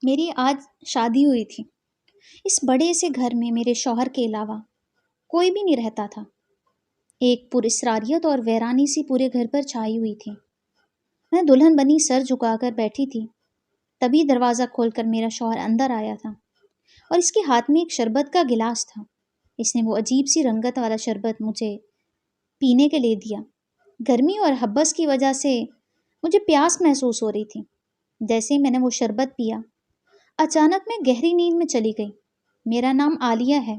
میری آج شادی ہوئی تھی۔ اس بڑے سے گھر میں میرے شوہر کے علاوہ کوئی بھی نہیں رہتا تھا۔ ایک پراسراریت اور ویرانی سی پورے گھر پر چھائی ہوئی تھی۔ میں دلہن بنی سر جھکا کر بیٹھی تھی، تبھی دروازہ کھول کر میرا شوہر اندر آیا تھا اور اس کے ہاتھ میں ایک شربت کا گلاس تھا۔ اس نے وہ عجیب سی رنگت والا شربت مجھے پینے کے لیے دیا۔ گرمی اور حبس کی وجہ سے مجھے پیاس محسوس ہو رہی تھی۔ جیسے ہی میں نے وہ شربت پیا، اچانک میں گہری نیند میں چلی گئی۔ میرا نام عالیہ ہے۔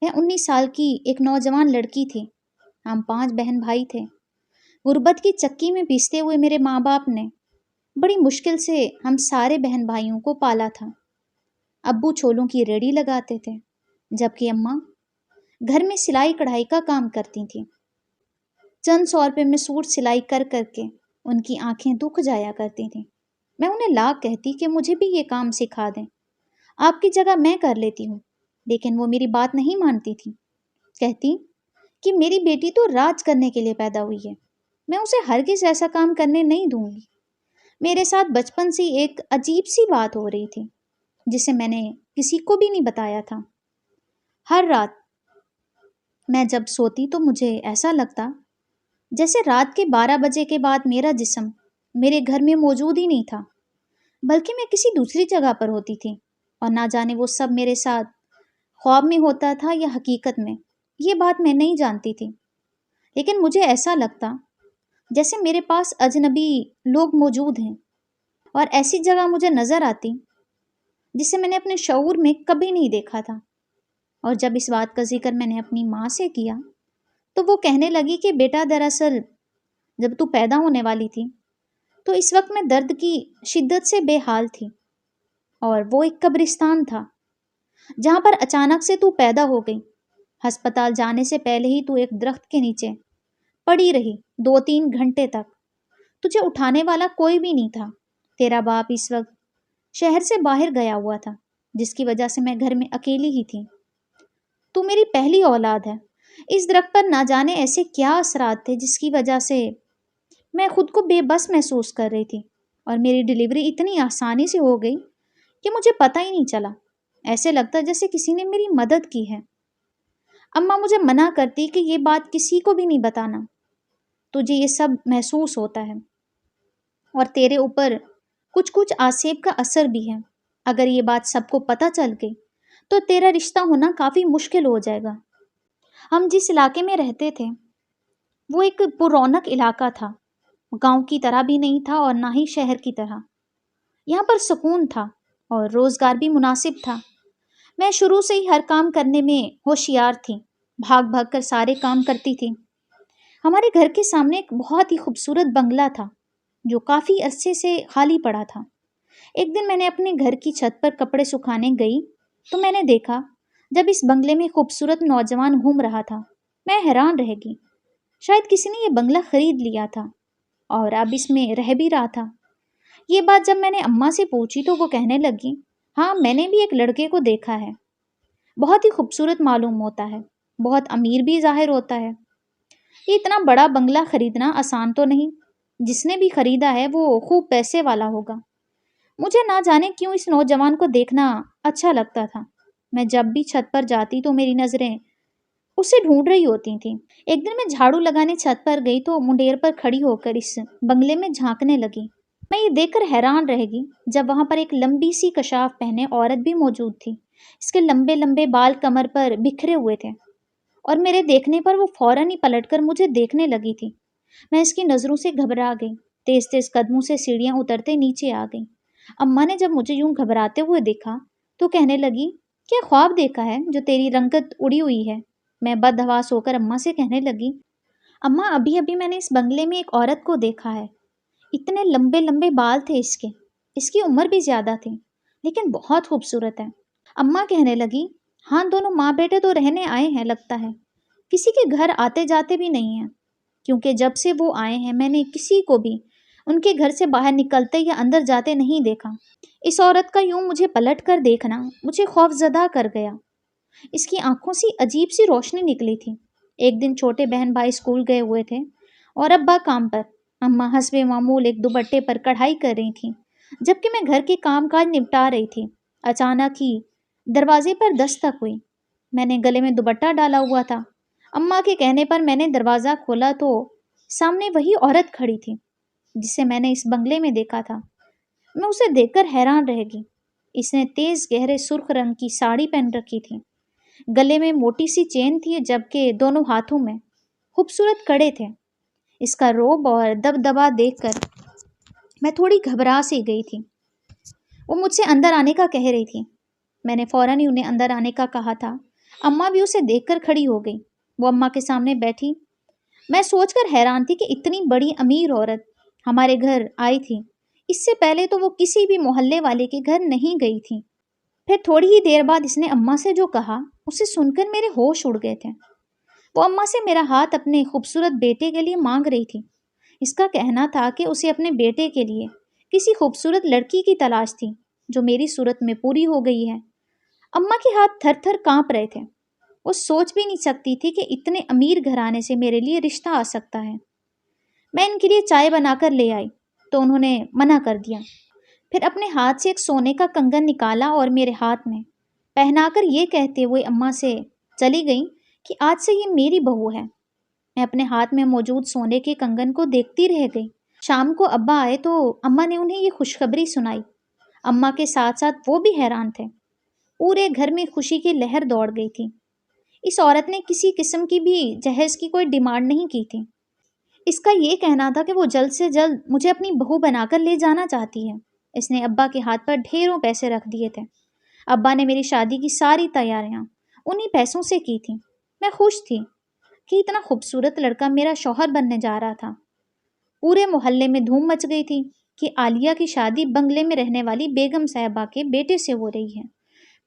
میں 19 سال کی ایک نوجوان لڑکی تھی۔ ہم 5 بہن بھائی تھے۔ غربت کی چکی میں پیستے ہوئے میرے ماں باپ نے بڑی مشکل سے ہم سارے بہن بھائیوں کو پالا تھا۔ ابو چھولوں کی ریڑھی لگاتے تھے، جبکہ اماں گھر میں سلائی کڑھائی کا کام کرتی تھیں۔ چند 100 روپے میں سوٹ سلائی کر کر کے ان کی آنکھیں دکھ جایا کرتی تھیں۔ میں انہیں لاکھ کہتی کہ مجھے بھی یہ کام سکھا دیں، آپ کی جگہ میں کر لیتی ہوں، لیکن وہ میری بات نہیں مانتی تھی۔ کہتی کہ میری بیٹی تو راج کرنے کے لیے پیدا ہوئی ہے، میں اسے ہرگز ایسا کام کرنے نہیں دوں گی۔ میرے ساتھ بچپن سے ایک عجیب سی بات ہو رہی تھی جسے میں نے کسی کو بھی نہیں بتایا تھا۔ ہر رات میں جب سوتی تو مجھے ایسا لگتا جیسے رات کے 12 بجے کے بعد میرا جسم میرے گھر میں موجود ہی نہیں تھا، بلکہ میں کسی دوسری جگہ پر ہوتی تھی، اور نہ جانے وہ سب میرے ساتھ خواب میں ہوتا تھا یا حقیقت میں، یہ بات میں نہیں جانتی تھی۔ لیکن مجھے ایسا لگتا جیسے میرے پاس اجنبی لوگ موجود ہیں، اور ایسی جگہ مجھے نظر آتی جسے میں نے اپنے شعور میں کبھی نہیں دیکھا تھا۔ اور جب اس بات کا ذکر میں نے اپنی ماں سے کیا تو وہ کہنے لگی کہ بیٹا، دراصل جب تو پیدا ہونے والی تھی تو اس وقت میں درد کی شدت سے بے حال تھی، اور وہ ایک قبرستان تھا جہاں پر اچانک سے تو پیدا ہو گئی۔ ہسپتال جانے سے پہلے ہی تو ایک درخت کے نیچے پڑی رہی 2-3 گھنٹے تک۔ تجھے اٹھانے والا کوئی بھی نہیں تھا۔ تیرا باپ اس وقت شہر سے باہر گیا ہوا تھا، جس کی وجہ سے میں گھر میں اکیلی ہی تھی۔ تو میری پہلی اولاد ہے۔ اس درخت پر نہ جانے ایسے کیا اثرات تھے جس کی وجہ سے میں خود کو بے بس محسوس کر رہی تھی، اور میری ڈیلیوری اتنی آسانی سے ہو گئی کہ مجھے پتہ ہی نہیں چلا۔ ایسے لگتا جیسے کسی نے میری مدد کی ہے۔ اماں مجھے منع کرتی کہ یہ بات کسی کو بھی نہیں بتانا، تجھے یہ سب محسوس ہوتا ہے اور تیرے اوپر کچھ آسیب کا اثر بھی ہے۔ اگر یہ بات سب کو پتہ چل گئی تو تیرا رشتہ ہونا کافی مشکل ہو جائے گا۔ ہم جس علاقے میں رہتے تھے وہ ایک پر رونق علاقہ تھا، گاؤں کی طرح بھی نہیں تھا اور نہ ہی شہر کی طرح۔ یہاں پر سکون تھا اور روزگار بھی مناسب تھا۔ میں شروع سے ہی ہر کام کرنے میں ہوشیار تھی، بھاگ بھاگ کر سارے کام کرتی تھی۔ ہمارے گھر کے سامنے ایک بہت ہی خوبصورت بنگلہ تھا جو کافی عرصے سے خالی پڑا تھا۔ ایک دن میں نے اپنے گھر کی چھت پر کپڑے سکھانے گئی تو میں نے دیکھا جب اس بنگلے میں خوبصورت نوجوان گھوم رہا تھا۔ میں حیران رہ گئی، شاید کسی نے یہ بنگلہ خرید لیا تھا اور اب اس میں رہ بھی رہا تھا۔ یہ بات جب میں نے اماں سے پوچھی تو وہ کہنے لگی، ہاں میں نے بھی ایک لڑکے کو دیکھا ہے، بہت ہی خوبصورت معلوم ہوتا ہے، بہت امیر بھی ظاہر ہوتا ہے۔ یہ اتنا بڑا بنگلہ خریدنا آسان تو نہیں، جس نے بھی خریدا ہے وہ خوب پیسے والا ہوگا۔ مجھے نہ جانے کیوں اس نوجوان کو دیکھنا اچھا لگتا تھا۔ میں جب بھی چھت پر جاتی تو میری نظریں اسے ڈھونڈ رہی ہوتی تھیں۔ ایک دن میں جھاڑو لگانے چھت پر گئی تو منڈیر پر کھڑی ہو کر اس بنگلے میں جھانکنے لگی۔ میں یہ دیکھ کر حیران رہ گئی جب وہاں پر ایک لمبی سی کشاف پہنے عورت بھی موجود تھی۔ اس کے لمبے لمبے بال کمر پر بکھرے ہوئے تھے، اور میرے دیکھنے پر وہ فوراً ہی پلٹ کر مجھے دیکھنے لگی تھی۔ میں اس کی نظروں سے گھبرا گئی، تیز تیز قدموں سے سیڑھیاں اترتے نیچے آ گئی۔ اماں نے جب مجھے یوں گھبراتے ہوئے دیکھا تو کہنے لگی، کیا خواب دیکھا ہے جو تیری رنگت اڑی ہوئی ہے؟ میں بدحواس ہو کر اماں سے کہنے لگی، اماں ابھی ابھی میں نے اس بنگلے میں ایک عورت کو دیکھا ہے، اتنے لمبے لمبے بال تھے اس کی عمر بھی زیادہ تھی، لیکن بہت خوبصورت ہے۔ اماں کہنے لگی، ہاں دونوں ماں بیٹے تو رہنے آئے ہیں لگتا ہے، کسی کے گھر آتے جاتے بھی نہیں ہیں، کیونکہ جب سے وہ آئے ہیں میں نے کسی کو بھی ان کے گھر سے باہر نکلتے یا اندر جاتے نہیں دیکھا۔ اس عورت کا یوں مجھے پلٹ کر دیکھنا مجھے خوف زدہ کر گیا۔ اس کی آنکھوں سے عجیب سی روشنی نکلی تھی۔ ایک دن چھوٹے بہن بھائی اسکول گئے ہوئے تھے اور ابا کام پر، اماں حسب معمول ایک دوپٹے پر کڑھائی کر رہی تھیں جبکہ میں گھر کے کام کاج نپٹا رہی تھی، اچانک ہی دروازے پر دستک ہوئی۔ میں نے گلے میں دوپٹہ ڈالا ہوا تھا۔ اماں کے کہنے پر میں نے دروازہ کھولا تو سامنے وہی عورت کھڑی تھی جسے میں نے اس بنگلے میں دیکھا تھا۔ میں اسے دیکھ کر حیران رہ گئی۔ اس نے تیز گہرے سرخ رنگ کی ساڑی پہن رکھی تھی، گلے میں موٹی سی چین تھی، جبکہ دونوں ہاتھوں میں خوبصورت کڑے تھے۔ اس کا روب اور دبدبا دیکھ کر میں تھوڑی گھبرا سی گئی تھی۔ وہ مجھ سے اندر آنے کا کہہ رہی تھی۔ میں نے فوراً ہی انہیں اندر آنے کا کہا تھا۔ اماں بھی اسے دیکھ کر کھڑی ہو گئی۔ وہ اماں کے سامنے بیٹھی۔ میں سوچ کر حیران تھی کہ اتنی بڑی امیر عورت ہمارے گھر آئی تھی۔ اس سے پہلے تو وہ کسی بھی محلے والے کے گھر نہیں گئی تھی۔ پھر تھوڑی ہی دیر بعد اس نے اماں سے جو کہا اسے سن کر میرے ہوش اڑ گئے تھے۔ وہ اماں سے میرا ہاتھ اپنے خوبصورت بیٹے کے لیے مانگ رہی تھی۔ اس کا کہنا تھا کہ اسے اپنے بیٹے کے لیے کسی خوبصورت لڑکی کی تلاش تھی جو میری صورت میں پوری ہو گئی ہے۔ اماں کے ہاتھ تھر تھر کانپ رہے تھے۔ وہ سوچ بھی نہیں سکتی تھی کہ اتنے امیر گھرانے سے میرے لیے رشتہ آ سکتا ہے۔ میں ان کے لیے چائے بنا کر لے آئی تو انہوں نے منع کر دیا۔ پھر اپنے ہاتھ سے ایک سونے کا کنگن نکالا اور میرے ہاتھ میں پہنا کر یہ کہتے ہوئے اماں سے چلی گئی کہ آج سے یہ میری بہو ہے۔ میں اپنے ہاتھ میں موجود سونے کے کنگن کو دیکھتی رہ گئی۔ شام کو ابا آئے تو اماں نے انہیں یہ خوشخبری سنائی۔ اماں کے ساتھ ساتھ وہ بھی حیران تھے۔ پورے گھر میں خوشی کی لہر دوڑ گئی تھی۔ اس عورت نے کسی قسم کی بھی جہیز کی کوئی ڈیمانڈ نہیں کی تھی۔ اس کا یہ کہنا تھا کہ وہ جلد سے جلد مجھے اپنی بہو بنا کر لے جانا چاہتی ہے۔ اس نے ابا کے ہاتھ پر ڈھیروں پیسے رکھ دیے تھے۔ ابا نے میری شادی کی ساری تیاریاں انہی پیسوں سے کی تھی۔ میں خوش تھی کہ اتنا خوبصورت لڑکا میرا شوہر بننے جا رہا تھا۔ پورے محلے میں دھوم مچ گئی تھی کہ عالیہ کی شادی بنگلے میں رہنے والی بیگم صاحبہ کے بیٹے سے ہو رہی ہے۔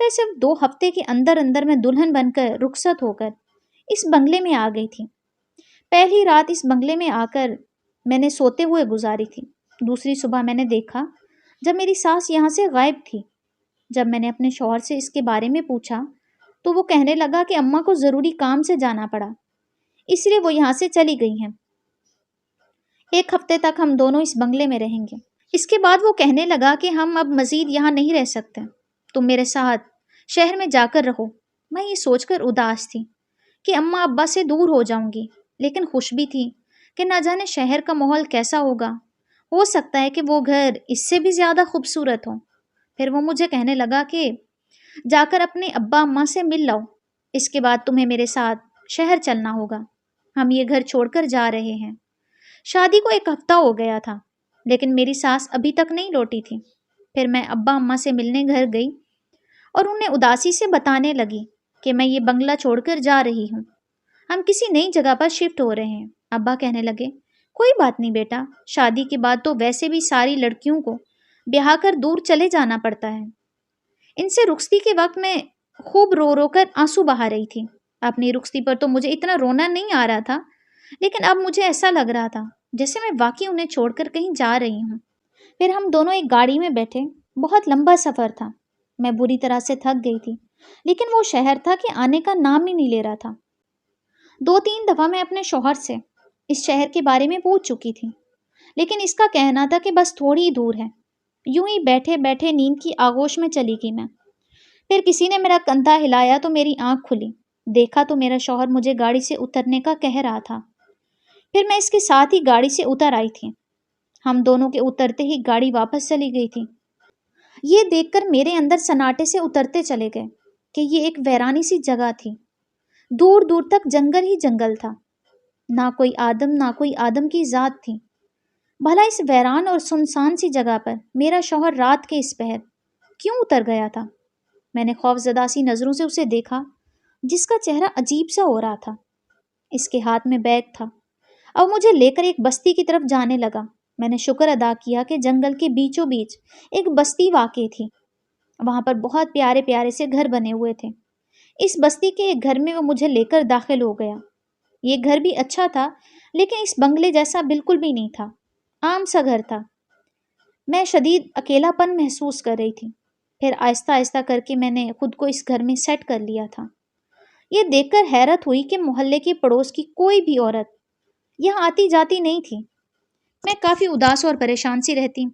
میں صرف 2 ہفتے کے اندر اندر میں دلہن بن کر رخصت ہو کر اس بنگلے میں آ گئی تھی۔ پہلی رات اس بنگلے میں آ کر میں نے سوتے ہوئے گزاری تھی۔ دوسری صبح میں نے دیکھا جب میری ساس یہاں سے غائب تھی۔ جب میں نے اپنے شوہر سے اس کے بارے میں پوچھا تو وہ کہنے لگا کہ اماں کو ضروری کام سے جانا پڑا، اس لیے وہ یہاں سے چلی گئی ہیں۔ 1 ہفتے تک ہم دونوں اس بنگلے میں رہیں گے۔ اس کے بعد وہ کہنے لگا کہ ہم اب مزید یہاں نہیں رہ سکتے، تم میرے ساتھ شہر میں جا کر رہو۔ میں یہ سوچ کر اداس تھی کہ اماں ابا سے دور ہو جاؤں گی، لیکن خوش بھی تھی کہ نہ جانے شہر کا ماحول کیسا ہوگا۔ ہو سکتا ہے کہ وہ گھر اس سے بھی زیادہ خوبصورت ہو۔ پھر وہ مجھے کہنے لگا کہ جا کر اپنے ابا اماں سے مل لاؤ، اس کے بعد تمہیں میرے ساتھ شہر چلنا ہوگا، ہم یہ گھر چھوڑ کر جا رہے ہیں۔ شادی کو 1 ہفتہ ہو گیا تھا، لیکن میری ساس ابھی تک نہیں لوٹی تھی۔ پھر میں ابا اماں سے ملنے گھر گئی اور انہیں اداسی سے بتانے لگی کہ میں یہ بنگلہ چھوڑ کر جا رہی ہوں، ہم کسی نئی جگہ پر شفٹ ہو رہے ہیں۔ ابا کہنے لگے، کوئی بات نہیں بیٹا، شادی کے بعد تو ویسے بھی ساری لڑکیوں کو بیاہ کر دور چلے جانا پڑتا ہے۔ ان سے رخصتی کے وقت میں خوب رو رو کر آنسو بہا رہی تھی۔ اپنی رخصتی پر تو مجھے اتنا رونا نہیں آ رہا تھا، لیکن اب مجھے ایسا لگ رہا تھا جیسے میں واقعی انہیں چھوڑ کر کہیں جا رہی ہوں۔ پھر ہم دونوں ایک گاڑی میں بیٹھے۔ بہت لمبا سفر تھا۔ میں بری طرح سے تھک گئی تھی، لیکن وہ شہر تھا کہ آنے کا نام ہی نہیں لے رہا تھا۔ 2-3 دفعہ میں اپنے شوہر سے اس شہر کے بارے میں پوچھ چکی تھی، لیکن اس کا کہنا تھا کہ بس تھوڑی ہی دور ہے۔ یوں ہی بیٹھے بیٹھے نیند کی آغوش میں چلی گئی میں۔ پھر کسی نے میرا کندھا ہلایا تو میری آنکھ کھلی۔ دیکھا تو میرا شوہر مجھے گاڑی سے اترنے کا کہہ رہا تھا۔ پھر میں اس کے ساتھ ہی گاڑی سے اتر آئی تھی۔ ہم دونوں کے اترتے ہی گاڑی واپس چلی گئی تھی۔ یہ دیکھ کر میرے اندر سناٹے سے اترتے چلے گئے کہ یہ ایک ویرانی سی جگہ تھی۔ دور دور تک جنگل ہی جنگل تھا، نہ کوئی آدم کی ذات تھی۔ بھلا اس ویران اور سنسان سی جگہ پر میرا شوہر رات کے اس پہر کیوں اتر گیا تھا؟ میں نے خوف زدہ سی نظروں سے اسے دیکھا، جس کا چہرہ عجیب سا ہو رہا تھا۔ اس کے ہاتھ میں بیگ تھا، اب مجھے لے کر ایک بستی کی طرف جانے لگا۔ میں نے شکر ادا کیا کہ جنگل کے بیچوں بیچ ایک بستی واقع تھی۔ وہاں پر بہت پیارے پیارے سے گھر بنے ہوئے تھے۔ اس بستی کے ایک گھر میں وہ مجھے لے کر داخل ہو گیا۔ یہ گھر بھی اچھا تھا، لیکن اس بنگلے جیسا بالکل بھی نہیں تھا۔ عام سا گھر تھا۔ میں شدید اکیلا پن محسوس کر رہی تھی۔ پھر آہستہ آہستہ کر کے میں نے خود کو اس گھر میں سیٹ کر لیا تھا۔ یہ دیکھ کر حیرت ہوئی کہ محلے کے پڑوس کی کوئی بھی عورت یہاں آتی جاتی نہیں تھی۔ میں کافی اداس اور پریشان سی رہتی۔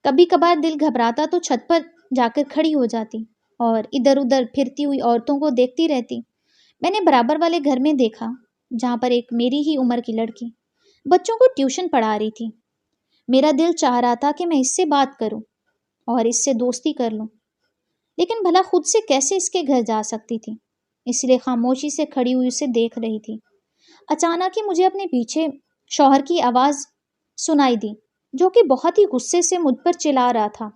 کبھی کبھار دل گھبراتا تو چھت پر جا کر کھڑی ہو جاتی اور ادھر ادھر پھرتی ہوئی عورتوں کو دیکھتی رہتی۔ میں نے برابر والے گھر میں دیکھا جہاں پر ایک میری ہی عمر کی لڑکی بچوں کو ٹیوشن پڑھا رہی تھی۔ میرا دل چاہ رہا تھا کہ میں اس سے بات کروں اور اس سے دوستی کر لوں، لیکن بھلا خود سے کیسے اس کے گھر جا سکتی تھی، اس لیے خاموشی سے کھڑی ہوئی اسے دیکھ رہی تھی۔ اچانک ہی مجھے اپنے پیچھے شوہر کی آواز سنائی دی، جو کہ بہت ہی غصے سے مجھ پر چلا رہا تھا،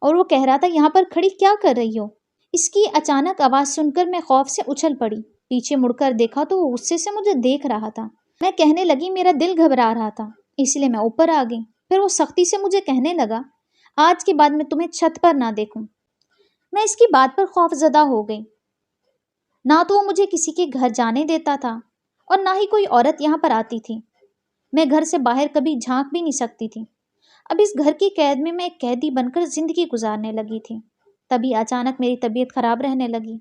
اور وہ کہہ رہا تھا، یہاں پر کھڑی کیا کر رہی ہو؟ اس کی اچانک آواز سن کر میں خوف سے اچھل پڑی۔ پیچھے مڑ کر دیکھا تو وہ غصے سے مجھے دیکھ رہا تھا۔ میں کہنے لگی میرا دل گھبرا رہا تھا، اس لیے میں اوپر آ گئی۔ پھر وہ سختی سے مجھے کہنے لگا، آج کے بعد میں تمہیں چھت پر نہ دیکھوں۔ میں اس کی بات پر خوف زدہ ہو گئی۔ نہ تو وہ مجھے کسی کے گھر جانے دیتا تھا اور نہ ہی کوئی عورت یہاں پر آتی تھی۔ میں گھر سے باہر کبھی جھانک بھی نہیں سکتی تھی۔ اب اس گھر کی قید میں ایک قیدی بن کر زندگی گزارنے لگی تھی۔ تبھی اچانک میری طبیعت خراب رہنے لگی۔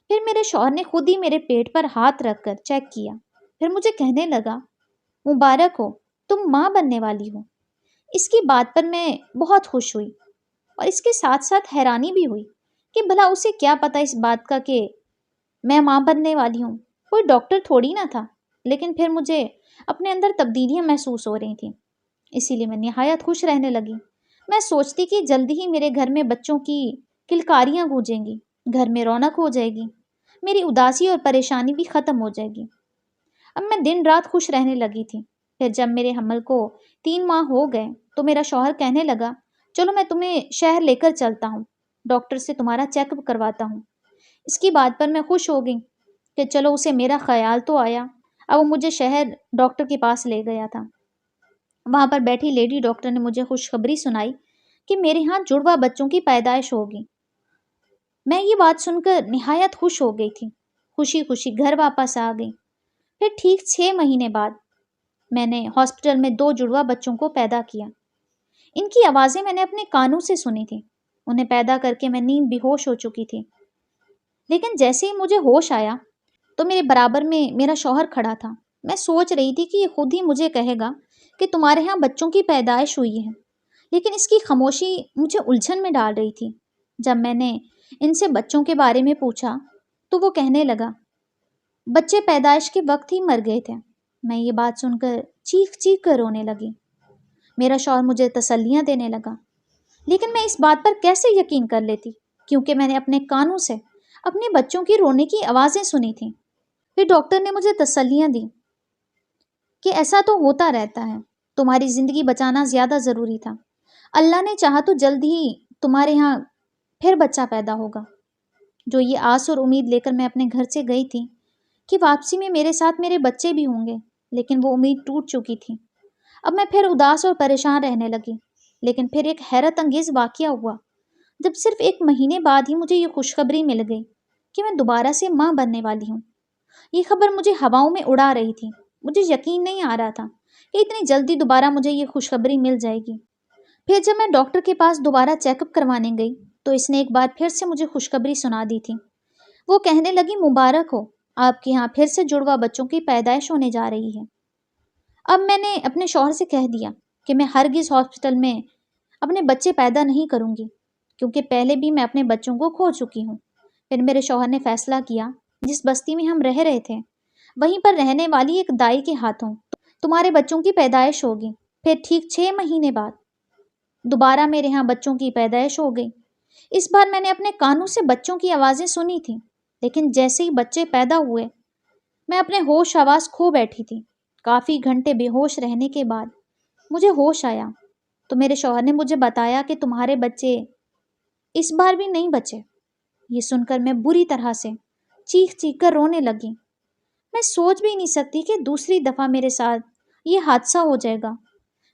پھر میرے شوہر نے خود ہی میرے پیٹ پر ہاتھ رکھ کر چیک کیا۔ پھر مجھے کہنے لگا، مبارک ہو، تم ماں بننے والی ہو۔ اس کی بات پر میں بہت خوش ہوئی اور اس کے ساتھ ساتھ حیرانی بھی ہوئی کہ بھلا اسے کیا پتا اس بات کا کہ میں ماں بننے والی ہوں۔ کوئی ڈاکٹر تھوڑی نہ تھا، لیکن پھر مجھے اپنے اندر تبدیلیاں محسوس ہو رہی تھیں، اسی لیے میں نہایت خوش رہنے لگی۔ میں سوچتی کہ جلدی ہی میرے گھر میں بچوں کی کلکاریاں گونجیں گی، گھر میں رونق ہو جائے گی، میری اداسی اور پریشانی بھی ختم ہو جائے گی۔ اب میں دن رات خوش رہنے لگی تھی۔ پھر جب میرے حمل کو 3 ماہ ہو گئے تو میرا شوہر کہنے لگا، چلو میں تمہیں شہر لے کر چلتا ہوں، ڈاکٹر سے تمہارا چیک اپ کرواتا ہوں۔ اس کی بات پر میں خوش ہو گئی کہ چلو اسے میرا خیال تو آیا۔ اب وہ مجھے شہر ڈاکٹر کے پاس لے گیا تھا۔ وہاں پر بیٹھی لیڈی ڈاکٹر نے مجھے خوشخبری سنائی کہ میرے ہاں جڑواں بچوں کی پیدائش ہوگی۔ میں یہ بات سن کر نہایت خوش ہو گئی تھی۔ خوشی خوشی گھر واپس آ گئی۔ پھر ٹھیک 6 مہینے بعد میں نے ہاسپٹل میں 2 جڑواں بچوں کو پیدا کیا۔ ان کی آوازیں میں نے اپنے کانوں سے سنی تھی۔ انہیں پیدا کر کے میں نیم بے ہوش ہو چکی تھی، لیکن جیسے ہی مجھے ہوش آیا تو میرے برابر میں میرا شوہر کھڑا تھا۔ میں سوچ رہی تھی کہ یہ خود ہی مجھے کہے گا کہ تمہارے ہاں بچوں کی پیدائش ہوئی ہے، لیکن اس کی خاموشی مجھے الجھن میں ڈال رہی تھی۔ جب میں نے ان سے بچوں کے بارے میں پوچھا تو وہ کہنے لگا، بچے پیدائش کے وقت ہی مر گئے تھے۔ میں یہ بات سن کر چیخ چیخ کر رونے لگی۔ میرا شوہر مجھے تسلیاں دینے لگا، لیکن میں اس بات پر کیسے یقین کر لیتی، کیونکہ میں نے اپنے کانوں سے اپنے بچوں کی رونے کی آوازیں سنی تھیں۔ پھر ڈاکٹر نے مجھے تسلیاں دی کہ ایسا تو ہوتا رہتا ہے، تمہاری زندگی بچانا زیادہ ضروری تھا، اللہ نے چاہا تو جلد ہی تمہارے ہاں پھر بچہ پیدا ہوگا۔ جو یہ آس اور امید لے کر میں اپنے گھر سے گئی تھی کہ واپسی میں میرے ساتھ میرے بچے بھی ہوں گے، لیکن وہ امید ٹوٹ چکی تھی۔ اب میں پھر اداس اور پریشان رہنے لگی۔ لیکن پھر ایک حیرت انگیز واقعہ ہوا، جب صرف 1 مہینے بعد ہی مجھے یہ خوشخبری مل گئی کہ میں دوبارہ سے ماں بننے والی ہوں۔ یہ خبر مجھے ہواؤں میں اڑا رہی تھی۔ مجھے یقین نہیں آ رہا تھا کہ اتنی جلدی دوبارہ مجھے یہ خوشخبری مل جائے گی۔ پھر جب میں ڈاکٹر کے پاس دوبارہ چیک اپ کروانے گئی تو اس نے ایک بار پھر سے مجھے خوشخبری سنا دی تھی۔ وہ کہنے لگی، مبارک ہو، آپ کے یہاں پھر سے جڑواں بچوں کی پیدائش ہونے جا رہی ہے۔ اب میں نے اپنے شوہر سے کہہ دیا کہ میں ہرگز ہاسپٹل میں اپنے بچے پیدا نہیں کروں گی، کیونکہ پہلے بھی میں اپنے بچوں کو کھو چکی ہوں۔ پھر میرے شوہر نے فیصلہ کیا، جس بستی میں ہم رہ رہے تھے وہیں پر رہنے والی ایک دائی کے ہاتھوں تمہارے بچوں کی پیدائش ہوگی۔ پھر ٹھیک 6 مہینے بعد دوبارہ میرے ہاں بچوں کی پیدائش ہو گئی۔ اس بار میں نے اپنے کانوں سے بچوں کی آوازیں سنی تھیں، لیکن جیسے ہی بچے پیدا ہوئے میں اپنے ہوش آواز کھو بیٹھی تھی۔ کافی گھنٹے بے ہوش رہنے کے بعد مجھے ہوش آیا تو میرے شوہر نے مجھے بتایا کہ تمہارے بچے اس بار بھی نہیں بچے۔ یہ سن کر میں بری طرح سے چیخ چیخ کر رونے لگی۔ میں سوچ بھی نہیں سکتی کہ دوسری دفعہ میرے ساتھ یہ حادثہ ہو جائے گا۔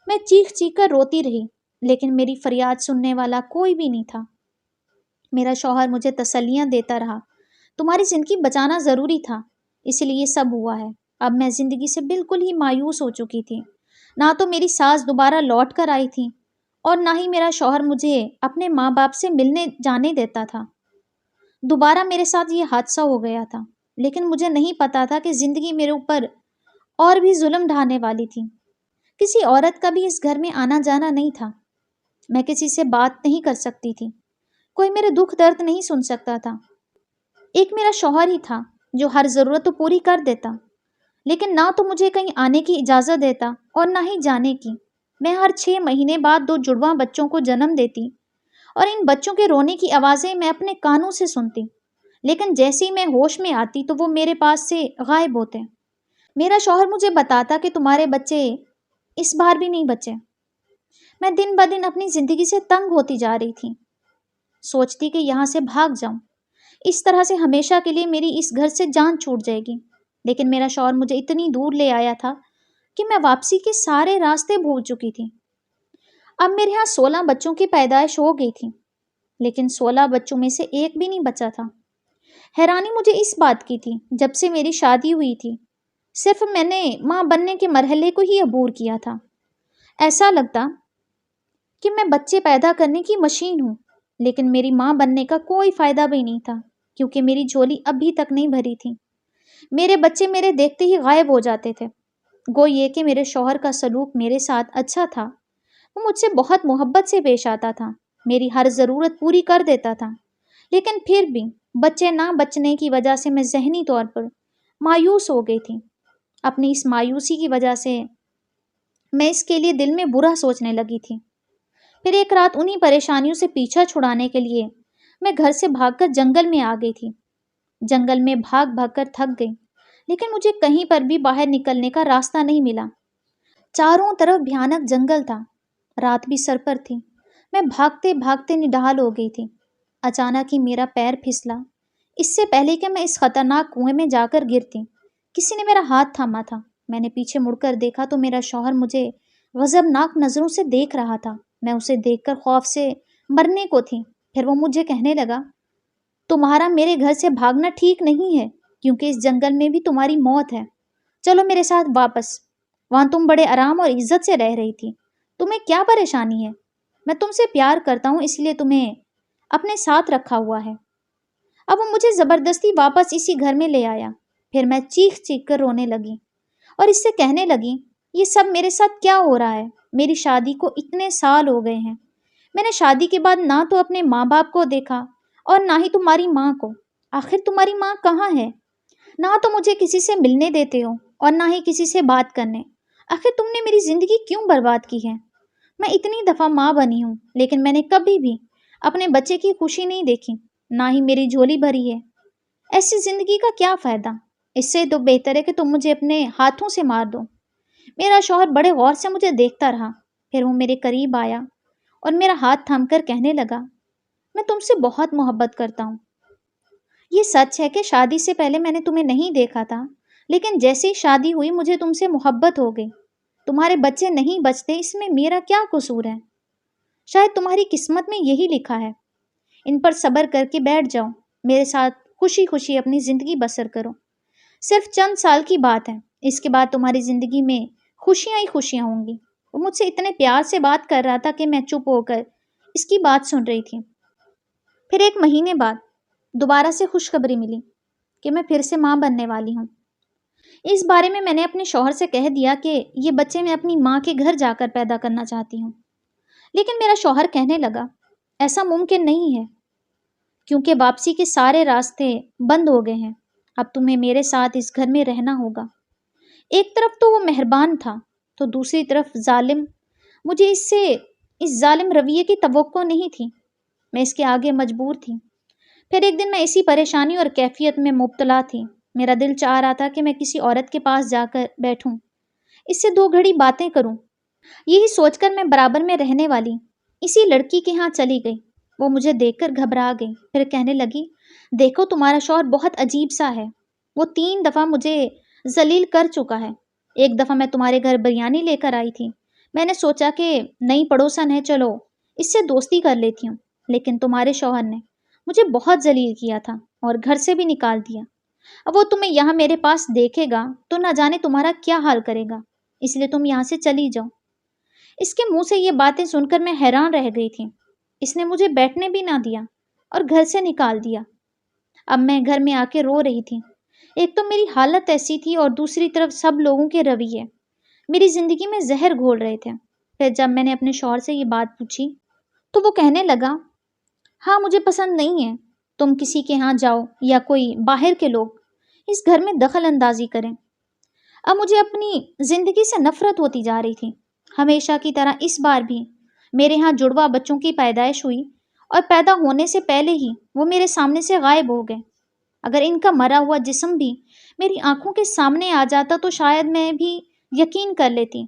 میں چیخ چیخ کر روتی رہی، لیکن میری فریاد سننے والا کوئی بھی نہیں تھا۔ میرا شوہر مجھے تسلیاں دیتا رہا، تمہاری زندگی بچانا ضروری تھا، اس لیے یہ سب ہوا ہے۔ اب میں زندگی سے بالکل ہی مایوس ہو چکی تھی۔ نہ تو میری ساس دوبارہ لوٹ کر آئی تھی اور نہ ہی میرا شوہر مجھے اپنے ماں باپ سے ملنے جانے دیتا تھا۔ دوبارہ میرے ساتھ یہ حادثہ ہو گیا تھا، لیکن مجھے نہیں پتا تھا کہ زندگی میرے اوپر اور بھی ظلم ڈھانے والی تھی۔ کسی عورت کا بھی اس گھر میں آنا جانا نہیں تھا۔ میں کسی سے بات نہیں کر سکتی تھی، کوئی میرے دکھ درد نہیں سن سکتا تھا۔ ایک میرا شوہر ہی تھا جو ہر ضرورت تو پوری کر دیتا، لیکن نہ تو مجھے کہیں آنے کی اجازت دیتا اور نہ ہی جانے کی۔ میں ہر 6 مہینے بعد 2 جڑواں بچوں کو جنم دیتی اور ان بچوں کے رونے کی آوازیں میں اپنے کانوں سے سنتی، لیکن جیسے ہی میں ہوش میں آتی تو وہ میرے پاس سے غائب ہوتے۔ میرا شوہر مجھے بتاتا کہ تمہارے بچے اس بار بھی نہیں بچے۔ میں دن بدن اپنی زندگی سے تنگ ہوتی جا رہی تھی، سوچتی کہ یہاں سے بھاگ جاؤں، اس طرح سے ہمیشہ کے لیے میری اس گھر سے جان چھوٹ جائے گی۔ لیکن میرا شوہر مجھے اتنی دور لے آیا تھا کہ میں واپسی کے سارے راستے بھول چکی تھی۔ اب میرے ہاں 16 بچوں کی پیدائش ہو گئی تھی، لیکن 16 بچوں میں سے ایک بھی نہیں بچا تھا۔ حیرانی مجھے اس بات کی تھی، جب سے میری شادی ہوئی تھی صرف میں نے ماں بننے کے مرحلے کو ہی عبور کیا تھا۔ ایسا لگتا کہ میں بچے پیدا کرنے کی مشین ہوں، لیکن میری ماں بننے کا کوئی فائدہ بھی نہیں تھا، کیونکہ میری جھولی ابھی تک نہیں بھری تھی۔ میرے بچے میرے دیکھتے ہی غائب ہو جاتے تھے۔ گو یہ کہ میرے شوہر کا سلوک میرے ساتھ اچھا تھا، وہ مجھ سے بہت محبت سے پیش آتا تھا، میری ہر ضرورت پوری کر دیتا تھا، لیکن پھر بھی بچے نہ بچنے کی وجہ سے میں ذہنی طور پر مایوس ہو گئی تھی۔ اپنی اس مایوسی کی وجہ سے میں اس کے لیے دل میں برا سوچنے لگی تھی۔ پھر ایک رات انہی پریشانیوں سے پیچھا چھڑانے کے لیے میں گھر سے بھاگ کر جنگل میں آ گئی تھی۔ جنگل میں بھاگ بھاگ کر تھک گئی، لیکن مجھے کہیں پر بھی باہر نکلنے کا راستہ نہیں ملا۔ چاروں طرف بھیانک جنگل تھا، رات بھی سر پر تھی۔ میں بھاگتے بھاگتے نڈال ہو گئی تھی۔ اچانک ہی میرا پیر پھسلا۔ اس سے پہلے کہ میں اس خطرناک کنویں میں جا کر گرتی، کسی نے میرا ہاتھ تھاما تھا۔ میں نے پیچھے مڑ کر دیکھا تو میرا شوہر مجھے غضبناک نظروں سے دیکھ رہا تھا۔ میں اسے دیکھ کر خوف سے مرنے کو تھی۔ پھر وہ مجھے کہنے لگا، تمہارا میرے گھر سے بھاگنا ٹھیک نہیں ہے، کیونکہ اس جنگل میں بھی تمہاری موت ہے۔ چلو میرے ساتھ واپس، وہاں تم بڑے آرام اور عزت سے رہ رہی تھی، تمہیں کیا پریشانی ہے؟ میں تم سے پیار کرتا ہوں، اس لیے تمہیں اپنے ساتھ رکھا ہوا ہے۔ اب وہ مجھے زبردستی واپس اسی گھر میں لے آیا۔ پھر میں چیخ چیخ کر رونے لگی اور اس سے کہنے لگی، یہ سب میرے ساتھ کیا ہو رہا ہے؟ میری شادی کو اتنے سال ہو گئے ہیں، میں نے شادی کے بعد نہ تو اپنے ماں باپ کو دیکھا اور نہ ہی تمہاری ماں کو۔ آخر تمہاری ماں کہاں ہے؟ نہ تو مجھے کسی سے ملنے دیتے ہو اور نہ ہی کسی سے بات کرنے۔ آخر تم نے میری زندگی کیوں برباد کی ہے؟ میں اتنی دفعہ ماں بنی ہوں، لیکن میں نے کبھی بھی اپنے بچے کی خوشی نہیں دیکھی، نہ ہی میری جھولی بھری ہے۔ ایسی زندگی کا کیا فائدہ؟ اس سے تو بہتر ہے کہ تم مجھے اپنے ہاتھوں سے مار دو۔ میرا شوہر بڑے غور سے مجھے دیکھتا رہا، پھر وہ میرے قریب آیا اور میرا ہاتھ تھام کر کہنے لگا، میں تم سے بہت محبت کرتا ہوں۔ یہ سچ ہے کہ شادی سے پہلے میں نے تمہیں نہیں دیکھا تھا، لیکن جیسے ہی شادی ہوئی مجھے تم سے محبت ہو گئی۔ تمہارے بچے نہیں بچتے، اس میں میرا کیا قصور ہے؟ شاید تمہاری قسمت میں یہی لکھا ہے۔ ان پر صبر کر کے بیٹھ جاؤ، میرے ساتھ خوشی خوشی اپنی زندگی بسر کرو۔ صرف چند سال کی بات ہے، اس کے بعد تمہاری زندگی میں خوشیاں ہی خوشیاں ہوں گی۔ وہ مجھ سے اتنے پیار سے بات کر رہا تھا کہ میں چپ ہو کر اس کی بات سن رہی تھی۔ پھر 1 مہینے بعد دوبارہ سے خوشخبری ملی کہ میں پھر سے ماں بننے والی ہوں۔ اس بارے میں نے اپنے شوہر سے کہہ دیا کہ یہ بچے میں اپنی ماں کے گھر جا کر پیدا کرنا چاہتی ہوں، لیکن میرا شوہر کہنے لگا، ایسا ممکن نہیں ہے، کیونکہ واپسی کے سارے راستے بند ہو گئے ہیں۔ اب تمہیں میرے ساتھ اس گھر میں رہنا ہوگا۔ ایک طرف تو وہ مہربان تھا، تو دوسری طرف ظالم۔ مجھے اس ظالم رویے کی توقع نہیں تھی، میں اس کے آگے مجبور تھی۔ پھر ایک دن میں اسی پریشانی اور کیفیت میں مبتلا تھی۔ میرا دل چاہ رہا تھا کہ میں کسی عورت کے پاس جا کر بیٹھوں، اس سے 2 گھڑی باتیں کروں۔ یہی سوچ کر میں برابر میں رہنے والی اسی لڑکی کے ہاں چلی گئی۔ وہ مجھے دیکھ کر گھبرا گئی، پھر کہنے لگی، دیکھو تمہارا شوہر بہت عجیب سا ہے، وہ 3 دفعہ مجھے ذلیل کر چکا ہے۔ ایک دفعہ میں تمہارے گھر بریانی لے کر آئی تھی، میں نے سوچا کہ نئی پڑوسن ہے، چلو اس سے دوستی کر لیتی ہوں، لیکن تمہارے شوہر نے مجھے بہت ذلیل کیا تھا اور گھر سے بھی نکال دیا۔ اب وہ تمہیں یہاں میرے پاس دیکھے گا تو نہ جانے تمہارا کیا حال کرے گا، اس لیے تم یہاں سے چلی جاؤ۔ اس کے منہ سے یہ باتیں سن کر میں حیران رہ گئی تھی۔ اس نے مجھے بیٹھنے بھی نہ دیا اور گھر سے نکال دیا۔ اب میں گھر میں آ کے رو رہی تھی۔ ایک تو میری حالت ایسی تھی اور دوسری طرف سب لوگوں کے رویے میری زندگی میں زہر گھول رہے تھے۔ پھر جب میں نے اپنے شوہر سے یہ بات پوچھی تو وہ کہنے لگا، ہاں مجھے پسند نہیں ہے تم کسی کے ہاں جاؤ یا کوئی باہر کے لوگ اس گھر میں دخل اندازی کریں۔ اب مجھے اپنی زندگی سے نفرت ہوتی جا رہی تھی۔ ہمیشہ کی طرح اس بار بھی میرے ہاں جڑوا بچوں کی پیدائش ہوئی اور پیدا ہونے سے پہلے ہی وہ میرے سامنے سے غائب ہو گئے۔ اگر ان کا مرا ہوا جسم بھی میری آنکھوں کے سامنے آ جاتا تو شاید میں بھی یقین کر لیتی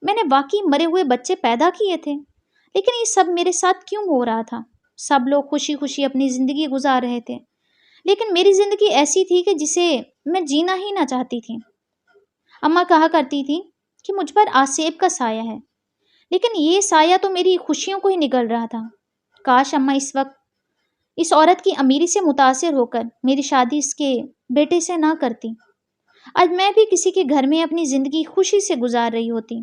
میں نے واقعی مرے ہوئے بچے پیدا کیے تھے۔ لیکن یہ سب میرے ساتھ کیوں ہو رہا تھا؟ سب لوگ خوشی خوشی اپنی زندگی گزار رہے تھے، لیکن میری زندگی ایسی تھی کہ جسے میں جینا ہی نہ چاہتی تھی۔ اماں کہا کرتی تھی کہ مجھ پر آسیب کا سایہ ہے، لیکن یہ سایہ تو میری خوشیوں کو ہی نگل رہا تھا۔ کاش اماں اس وقت اس عورت کی امیری سے متاثر ہو کر میری شادی اس کے بیٹے سے نہ کرتی۔ آج میں بھی کسی کے گھر میں اپنی زندگی خوشی سے گزار رہی ہوتی۔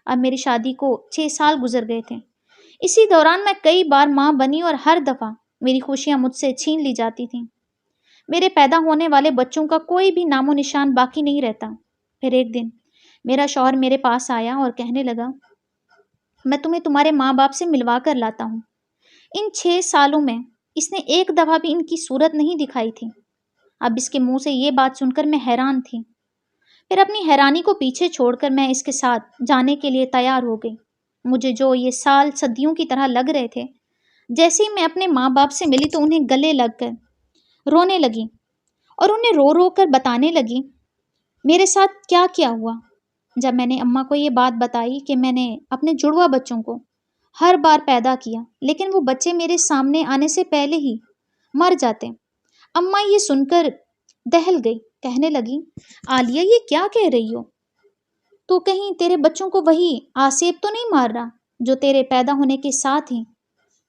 اب میری شادی کو 6 سال گزر گئے تھے۔ اسی دوران میں کئی بار ماں بنی اور ہر دفعہ میری خوشیاں مجھ سے چھین لی جاتی تھیں۔ میرے پیدا ہونے والے بچوں کا کوئی بھی نام و نشان باقی نہیں رہتا۔ پھر ایک دن میرا شوہر میرے پاس آیا اور کہنے لگا، میں تمہیں تمہارے ماں باپ سے ملوا کر لاتا ہوں۔ ان 6 سالوں میں اس نے ایک دفعہ بھی ان کی صورت نہیں دکھائی تھی۔ اب اس کے منہ سے یہ بات سن کر میں حیران تھی۔ پھر اپنی حیرانی کو پیچھے چھوڑ کر میں اس کے ساتھ جانے کے لیے تیار ہو گئی۔ مجھے جو یہ سال صدیوں کی طرح لگ رہے تھے، جیسے ہی میں اپنے ماں باپ سے ملی تو انہیں گلے لگ کر رونے لگی اور انہیں رو رو کر بتانے لگی میرے ساتھ کیا کیا ہوا۔ جب میں نے اماں کو یہ بات بتائی کہ میں نے اپنے جڑوا بچوں کو ہر بار پیدا کیا، لیکن وہ بچے میرے سامنے آنے سے پہلے ہی مر جاتے، اماں یہ سن کر دہل گئی۔ کہنے لگی، عالیہ یہ کیا کہہ رہی ہو؟ تو کہیں تیرے بچوں کو وہی آسیب تو نہیں مار رہا جو تیرے پیدا ہونے کے ساتھ ہی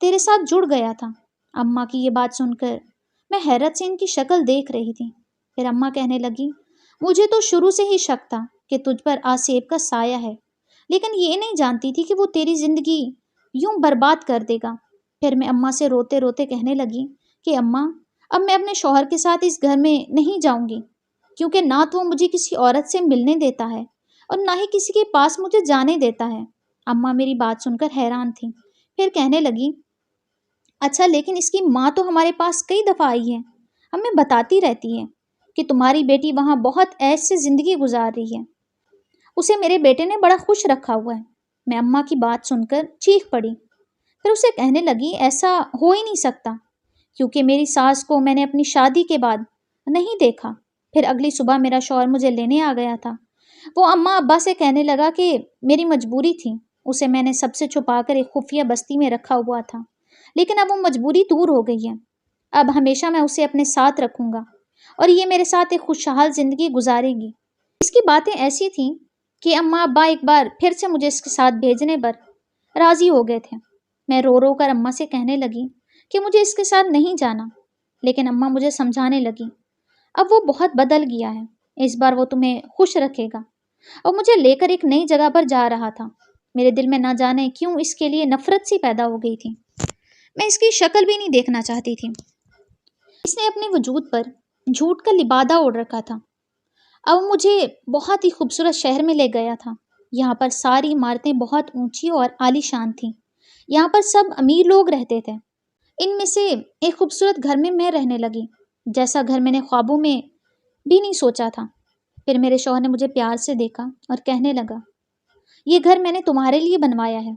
تیرے ساتھ جڑ گیا تھا؟ اماں کی یہ بات سن کر میں حیرت سے ان کی شکل دیکھ رہی تھی۔ پھر اماں کہنے لگی، مجھے تو شروع سے ہی شک تھا کہ تجھ پر آسیب کا سایہ ہے، لیکن یہ نہیں جانتی تھی کہ وہ تیری زندگی یوں برباد کر دے گا۔ پھر میں اماں سے روتے روتے کہنے لگی کہ اماں اب میں اپنے شوہر کے ساتھ اس گھر میں نہیں جاؤں گی، کیونکہ نہ تو وہ مجھے کسی عورت سے ملنے دیتا ہے اور نہ ہی کسی کے پاس مجھے جانے دیتا ہے۔ اماں میری بات سن کر حیران تھی۔ پھر کہنے لگی، اچھا لیکن اس کی ماں تو ہمارے پاس کئی دفعہ آئی ہے، ہمیں بتاتی رہتی ہے کہ تمہاری بیٹی وہاں بہت عیش سے زندگی گزار رہی ہے، اسے میرے بیٹے نے بڑا خوش رکھا ہوا ہے۔ میں اماں کی بات سن کر چیخ پڑی۔ پھر اسے کہنے لگی، ایسا ہو ہی نہیں سکتا، کیونکہ میری ساس کو میں نے اپنی شادی کے بعد نہیں دیکھا۔ پھر اگلی صبح میرا شوہر مجھے لینے آ گیا تھا۔ وہ اماں ابا سے کہنے لگا کہ میری مجبوری تھی، اسے میں نے سب سے چھپا کر ایک خفیہ بستی میں رکھا ہوا تھا، لیکن اب وہ مجبوری دور ہو گئی ہے۔ اب ہمیشہ میں اسے اپنے ساتھ رکھوں گا اور یہ میرے ساتھ ایک خوشحال زندگی گزارے گی۔ اس کی باتیں ایسی تھیں کہ اماں ابا ایک بار پھر سے مجھے اس کے ساتھ بھیجنے پر راضی ہو گئے تھے۔ میں رو رو کر اماں سے کہنے لگی کہ مجھے اس کے ساتھ نہیں جانا، لیکن اماں مجھے سمجھانے لگی، اب وہ بہت بدل گیا ہے، اس بار وہ تمہیں خوش رکھے گا، اور مجھے لے کر ایک نئی جگہ پر جا رہا تھا۔ میرے دل میں نہ جانے کیوں اس کے لیے نفرت سی پیدا ہو گئی تھی۔ میں اس کی شکل بھی نہیں دیکھنا چاہتی تھی۔ اس نے اپنے وجود پر جھوٹ کا لبادہ اوڑھ رکھا تھا۔ اب مجھے بہت ہی خوبصورت شہر میں لے گیا تھا۔ یہاں پر ساری عمارتیں بہت اونچی اور عالی شان تھیں۔ یہاں پر سب امیر لوگ رہتے تھے۔ ان میں سے ایک خوبصورت گھر میں میں رہنے لگی، جیسا گھر میں نے خوابوں میں بھی نہیں سوچا تھا۔ پھر میرے شوہر نے مجھے پیار سے دیکھا اور کہنے لگا، یہ گھر میں نے تمہارے لیے بنوایا ہے،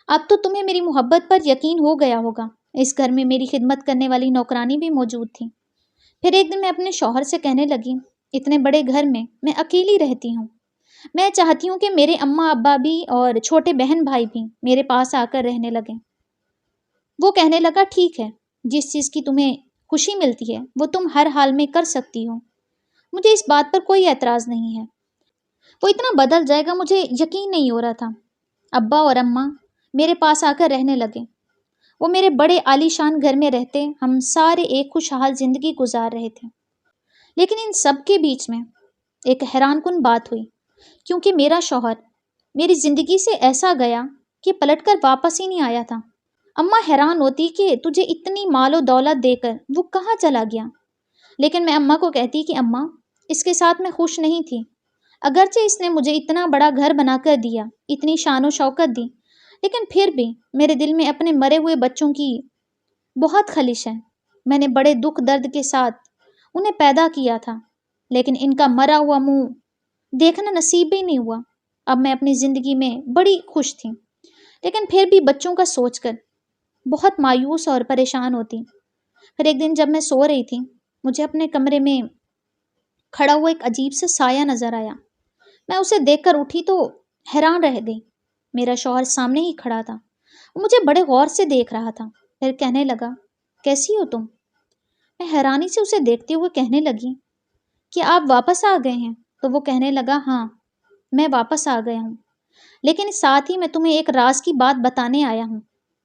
اب تو تمہیں میری محبت پر یقین ہو گیا ہوگا۔ اس گھر میں میری خدمت کرنے والی نوکرانی بھی موجود تھی۔ پھر ایک دن میں اپنے شوہر سے کہنے لگی، اتنے بڑے گھر میں اکیلی رہتی ہوں، میں چاہتی ہوں کہ میرے اماں ابا بھی اور چھوٹے بہن بھائی بھی میرے پاس آ کر رہنے لگیں۔ وہ کہنے لگا، ٹھیک ہے، جس چیز کی تمہیں خوشی ملتی ہے وہ تم ہر حال میں کر سکتی ہو، مجھے اس بات پر کوئی اعتراض نہیں ہے۔ وہ اتنا بدل جائے گا مجھے یقین نہیں ہو رہا تھا۔ ابا اور اماں میرے پاس آ کر رہنے لگے۔ وہ میرے بڑے عالی شان گھر میں رہتے، ہم سارے ایک خوشحال زندگی گزار رہے تھے۔ لیکن ان سب کے بیچ میں ایک حیران کن بات ہوئی، کیونکہ میرا شوہر میری زندگی سے ایسا گیا کہ پلٹ کر واپس ہی نہیں آیا تھا۔ اماں حیران ہوتی کہ تجھے اتنی مال و دولت دے کر وہ کہاں چلا گیا، لیکن میں اماں کو کہتی کہ اماں اس کے ساتھ میں خوش نہیں تھی، اگرچہ اس نے مجھے اتنا بڑا گھر بنا کر دیا، اتنی شان و شوکت دی، لیکن پھر بھی میرے دل میں اپنے مرے ہوئے بچوں کی بہت خلش ہے۔ میں نے بڑے دکھ درد کے ساتھ انہیں پیدا کیا تھا، لیکن ان کا مرا ہوا منہ دیکھنا نصیب ہی نہیں ہوا۔ اب میں اپنی زندگی میں بڑی خوش تھی، لیکن پھر بھی بچوں کا سوچ کر بہت مایوس اور پریشان ہوتی۔ پھر ایک دن جب میں سو رہی تھی، مجھے اپنے کمرے میں کھڑا ہوا ایک عجیب سا سایہ نظر آیا۔ میں اسے دیکھ کر اٹھی تو حیران رہ گئی۔ میرا شوہر سامنے ہی کھڑا تھا، وہ مجھے بڑے غور سے دیکھ رہا تھا، پھر کہنے لگا، کیسی ہو تم؟ میں حیرانی سے اسے دیکھتے ہوئے کہنے لگی کہ آپ واپس آ گئے ہیں؟ تو وہ کہنے لگا، ہاں میں واپس آ گیا ہوں، لیکن ساتھ ہی میں تمہیں ایک راز کی بات بتانے آیا ہوں۔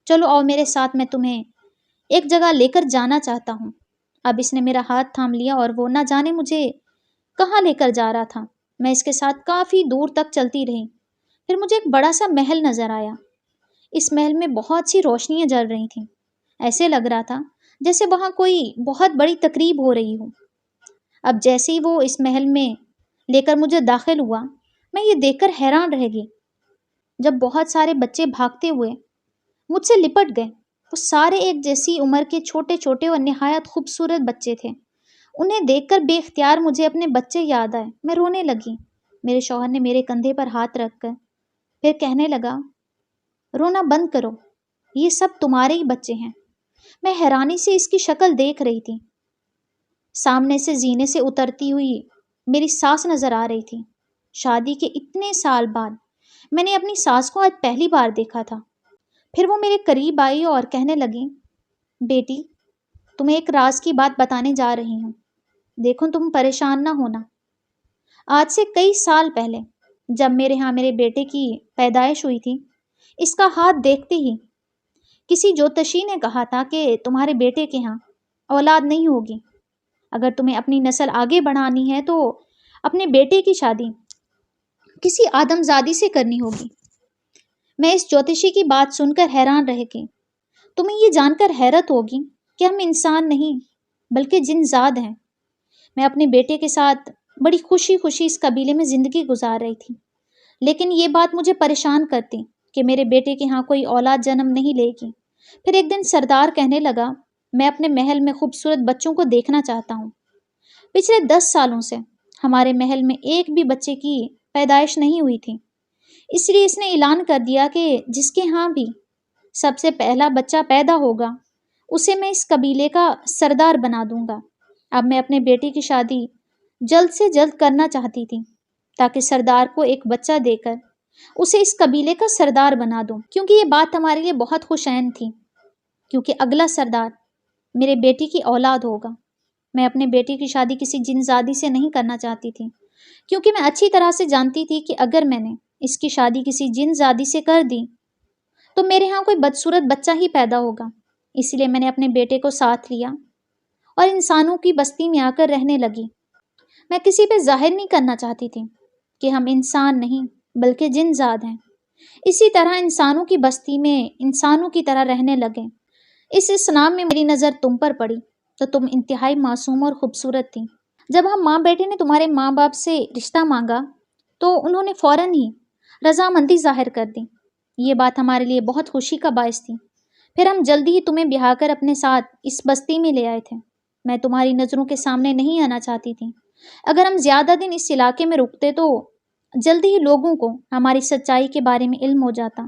چلو آؤ میرے ساتھ، میں تمہیں ایک جگہ لے کر جانا چاہتا ہوں۔ اب اس نے میرا ہاتھ تھام لیا اور وہ نہ جانے مجھے کہاں لے کر جا رہا تھا۔ میں اس کے ساتھ کافی دور تک چلتی رہی، پھر مجھے ایک بڑا سا محل نظر آیا۔ اس محل میں بہت سی روشنیاں جل رہی تھیں، ایسے لگ رہا تھا جیسے وہاں کوئی بہت بڑی تقریب ہو رہی ہو۔ اب جیسے ہی وہ اس محل میں لے کر مجھے داخل ہوا، میں یہ دیکھ کر حیران رہ گئی جب بہت سارے بچے بھاگتے ہوئے مجھ سے لپٹ گئے۔ وہ سارے ایک جیسی عمر کے چھوٹے چھوٹے اور نہایت خوبصورت بچے تھے۔ انہیں دیکھ کر بے اختیار مجھے اپنے بچے یاد آئے، میں رونے لگی۔ میرے شوہر نے میرے کندھے پر ہاتھ رکھ کر پھر کہنے لگا، رونا بند کرو، یہ سب تمہارے ہی بچے ہیں۔ میں حیرانی سے اس کی شکل دیکھ رہی تھی۔ سامنے سے زینے سے اترتی ہوئی میری ساس نظر آ رہی تھی۔ شادی کے اتنے سال بعد میں نے اپنی ساس کو آج پہلی بار دیکھا تھا۔ پھر وہ میرے قریب آئی اور کہنے لگی، بیٹی تمہیں ایک راز کی بات بتانے جا رہی ہوں، دیکھو تم پریشان نہ ہونا۔ آج سے کئی سال پہلے جب میرے ہاں میرے بیٹے کی پیدائش ہوئی تھی، اس کا ہاتھ دیکھتے ہی کسی جوتشی نے کہا تھا کہ تمہارے بیٹے کے ہاں اولاد نہیں ہوگی۔ اگر تمہیں اپنی نسل آگے بڑھانی ہے تو اپنے بیٹے کی شادی کسی آدمزادی سے کرنی ہوگی۔ میں اس جوتشی کی بات سن کر حیران رہ گئی۔ تمہیں یہ جان کر حیرت ہوگی کہ ہم انسان نہیں بلکہ جن زاد ہیں۔ میں اپنے بیٹے کے ساتھ بڑی خوشی خوشی اس قبیلے میں زندگی گزار رہی تھی، لیکن یہ بات مجھے پریشان کرتی کہ میرے بیٹے کے ہاں کوئی اولاد جنم نہیں لے گی۔ پھر ایک دن سردار کہنے لگا، میں اپنے محل میں خوبصورت بچوں کو دیکھنا چاہتا ہوں۔ پچھلے 10 سالوں سے ہمارے محل میں ایک بھی بچے کی پیدائش نہیں ہوئی تھی، اس لیے اس نے اعلان کر دیا کہ جس کے ہاں بھی سب سے پہلا بچہ پیدا ہوگا اسے میں اس قبیلے کا سردار بنا دوں گا۔ اب میں اپنے بیٹے کی شادی جلد سے جلد کرنا چاہتی تھی تاکہ سردار کو ایک بچہ دے کر اسے اس قبیلے کا سردار بنا دوں، کیونکہ یہ بات ہمارے لیے بہت خوش عین تھی، کیونکہ اگلا سردار میرے بیٹی کی اولاد ہوگا۔ میں اپنے بیٹی کی شادی کسی جن زادی سے نہیں کرنا چاہتی تھی، کیونکہ میں اچھی طرح سے جانتی تھی کہ اگر میں نے اس کی شادی کسی جن زادی سے کر دی تو میرے ہاں کوئی بدصورت بچہ ہی پیدا ہوگا۔ اس لیے میں نے اپنے بیٹے کو ساتھ لیا اور انسانوں کی بستی میں آ کر رہنے لگی۔ میں کسی پہ ظاہر نہیں کرنا چاہتی تھی کہ ہم انسان نہیں بلکہ جن زاد ہیں۔ اسی طرح انسانوں کی بستی میں انسانوں کی طرح رہنے لگے۔ اس اسلام میں میری نظر تم پر پڑی تو تم انتہائی معصوم اور خوبصورت تھی۔ جب ہم ماں بیٹے نے تمہارے ماں باپ سے رشتہ مانگا تو انہوں نے فوراً ہی رضامندی ظاہر کر دی۔ یہ بات ہمارے لیے بہت خوشی کا باعث تھی۔ پھر ہم جلدی ہی تمہیں بیاہ کر اپنے ساتھ اس بستی میں لے آئے تھے۔ میں تمہاری نظروں کے سامنے نہیں آنا چاہتی تھی۔ اگر ہم زیادہ دن اس علاقے میں رکتے تو جلدی ہی لوگوں کو ہماری سچائی کے بارے میں علم ہو جاتا،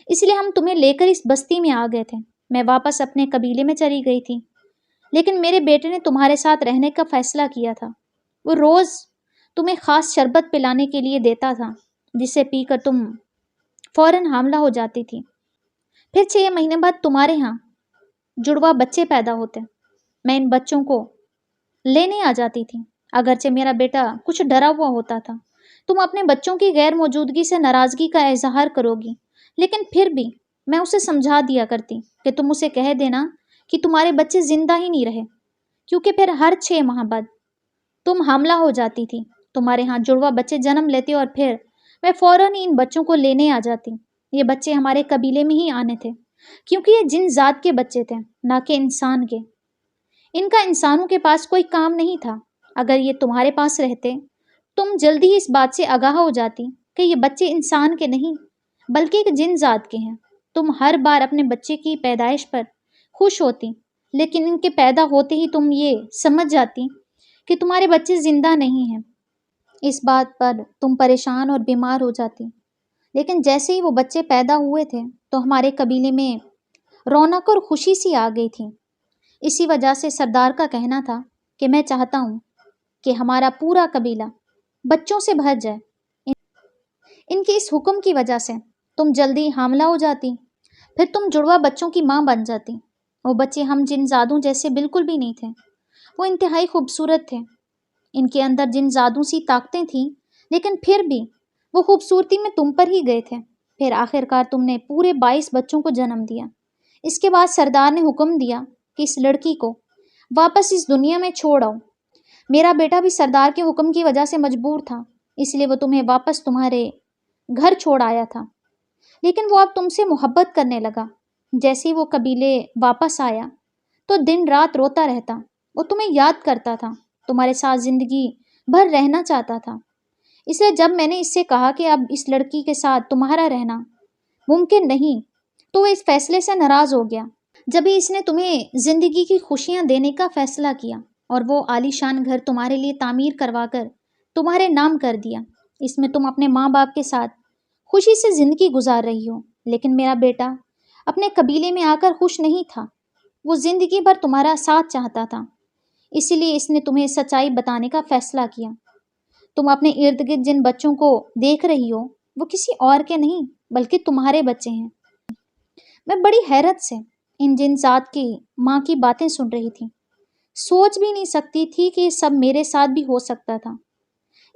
اس لیے ہم تمہیں لے کر اس بستی میں آ گئے تھے۔ میں واپس اپنے قبیلے میں چلی گئی تھی، لیکن میرے بیٹے نے تمہارے ساتھ رہنے کا فیصلہ کیا تھا۔ وہ روز تمہیں خاص شربت پلانے کے لیے دیتا تھا جسے پی کر تم فوراً حاملہ ہو جاتی تھی۔ پھر 6 مہینے بعد تمہارے ہاں جڑوا بچے پیدا ہوتے۔ میں ان بچوں کو لینے آ جاتی تھی۔ اگرچہ میرا بیٹا کچھ ڈرا ہوا ہوتا تھا، تم اپنے بچوں کی غیر موجودگی سے ناراضگی کا اظہار کرو گی، لیکن پھر بھی میں اسے سمجھا دیا کرتی کہ تم اسے کہہ دینا کہ تمہارے بچے زندہ ہی نہیں رہے، کیونکہ پھر ہر 6 ماہ بعد تم حاملہ ہو جاتی تھی، تمہارے ہاں جڑوا بچے جنم لیتے اور پھر میں فوراً ہی ان بچوں کو لینے آ جاتی۔ یہ بچے ہمارے قبیلے میں ہی آنے تھے، کیونکہ یہ جن ذات کے بچے تھے نہ کہ انسان کے۔ ان کا انسانوں کے پاس کوئی کام نہیں تھا۔ اگر یہ تمہارے پاس رہتے تم جلدی ہی اس بات سے آگاہ ہو جاتی کہ یہ بچے انسان کے نہیں بلکہ ایک جن ذات کے ہیں۔ تم ہر بار اپنے بچے کی پیدائش پر خوش ہوتی، لیکن ان کے پیدا ہوتے ہی تم یہ سمجھ جاتی کہ تمہارے بچے زندہ نہیں ہیں۔ اس بات پر تم پریشان اور بیمار ہو جاتی، لیکن جیسے ہی وہ بچے پیدا ہوئے تھے تو ہمارے قبیلے میں رونق اور خوشی سی آ گئی تھی۔ اسی وجہ سے سردار کا کہنا تھا کہ میں چاہتا ہوں کہ ہمارا پورا قبیلہ بچوں سے بھر جائے۔ ان کے اس حکم کی وجہ سے تم جلدی حاملہ ہو جاتی، پھر تم جڑوا بچوں کی ماں بن جاتی۔ وہ بچے ہم جن زادوں جیسے بالکل بھی نہیں تھے، وہ انتہائی خوبصورت تھے۔ ان کے اندر جن زادوں سی طاقتیں تھیں، لیکن پھر بھی وہ خوبصورتی میں تم پر ہی گئے تھے۔ پھر آخرکار تم نے پورے 22 بچوں کو جنم دیا۔ اس کے بعد سردار نے حکم دیا کہ اس لڑکی کو واپس اس دنیا میں چھوڑ آؤ۔ میرا بیٹا بھی سردار کے حکم کی وجہ سے مجبور تھا، اس لیے وہ تمہیں واپس تمہارے گھر چھوڑ آیا تھا، لیکن وہ اب تم سے محبت کرنے لگا۔ جیسے ہی وہ قبیلے واپس آیا تو دن رات روتا رہتا، وہ تمہیں یاد کرتا تھا، تمہارے ساتھ زندگی بھر رہنا چاہتا تھا۔ اس لیے جب میں نے اس سے کہا کہ اب اس لڑکی کے ساتھ تمہارا رہنا ممکن نہیں، تو وہ اس فیصلے سے ناراض ہو گیا۔ جب ہی اس نے تمہیں زندگی کی خوشیاں دینے کا فیصلہ کیا اور وہ عالی شان گھر تمہارے لیے تعمیر کروا کر تمہارے نام کر دیا۔ اس میں تم اپنے ماں باپ کے ساتھ خوشی سے زندگی گزار رہی ہو، لیکن میرا بیٹا اپنے قبیلے میں آ کر خوش نہیں تھا، وہ زندگی بھر تمہارا ساتھ چاہتا تھا، اسی لیے اس نے تمہیں سچائی بتانے کا فیصلہ کیا۔ تم اپنے ارد گرد جن بچوں کو دیکھ رہی ہو وہ کسی اور کے نہیں بلکہ تمہارے بچے ہیں۔ میں بڑی حیرت سے ان جن ذات کی ماں کی باتیں سن رہی تھی، سوچ بھی نہیں سکتی تھی کہ یہ سب میرے ساتھ بھی ہو سکتا تھا،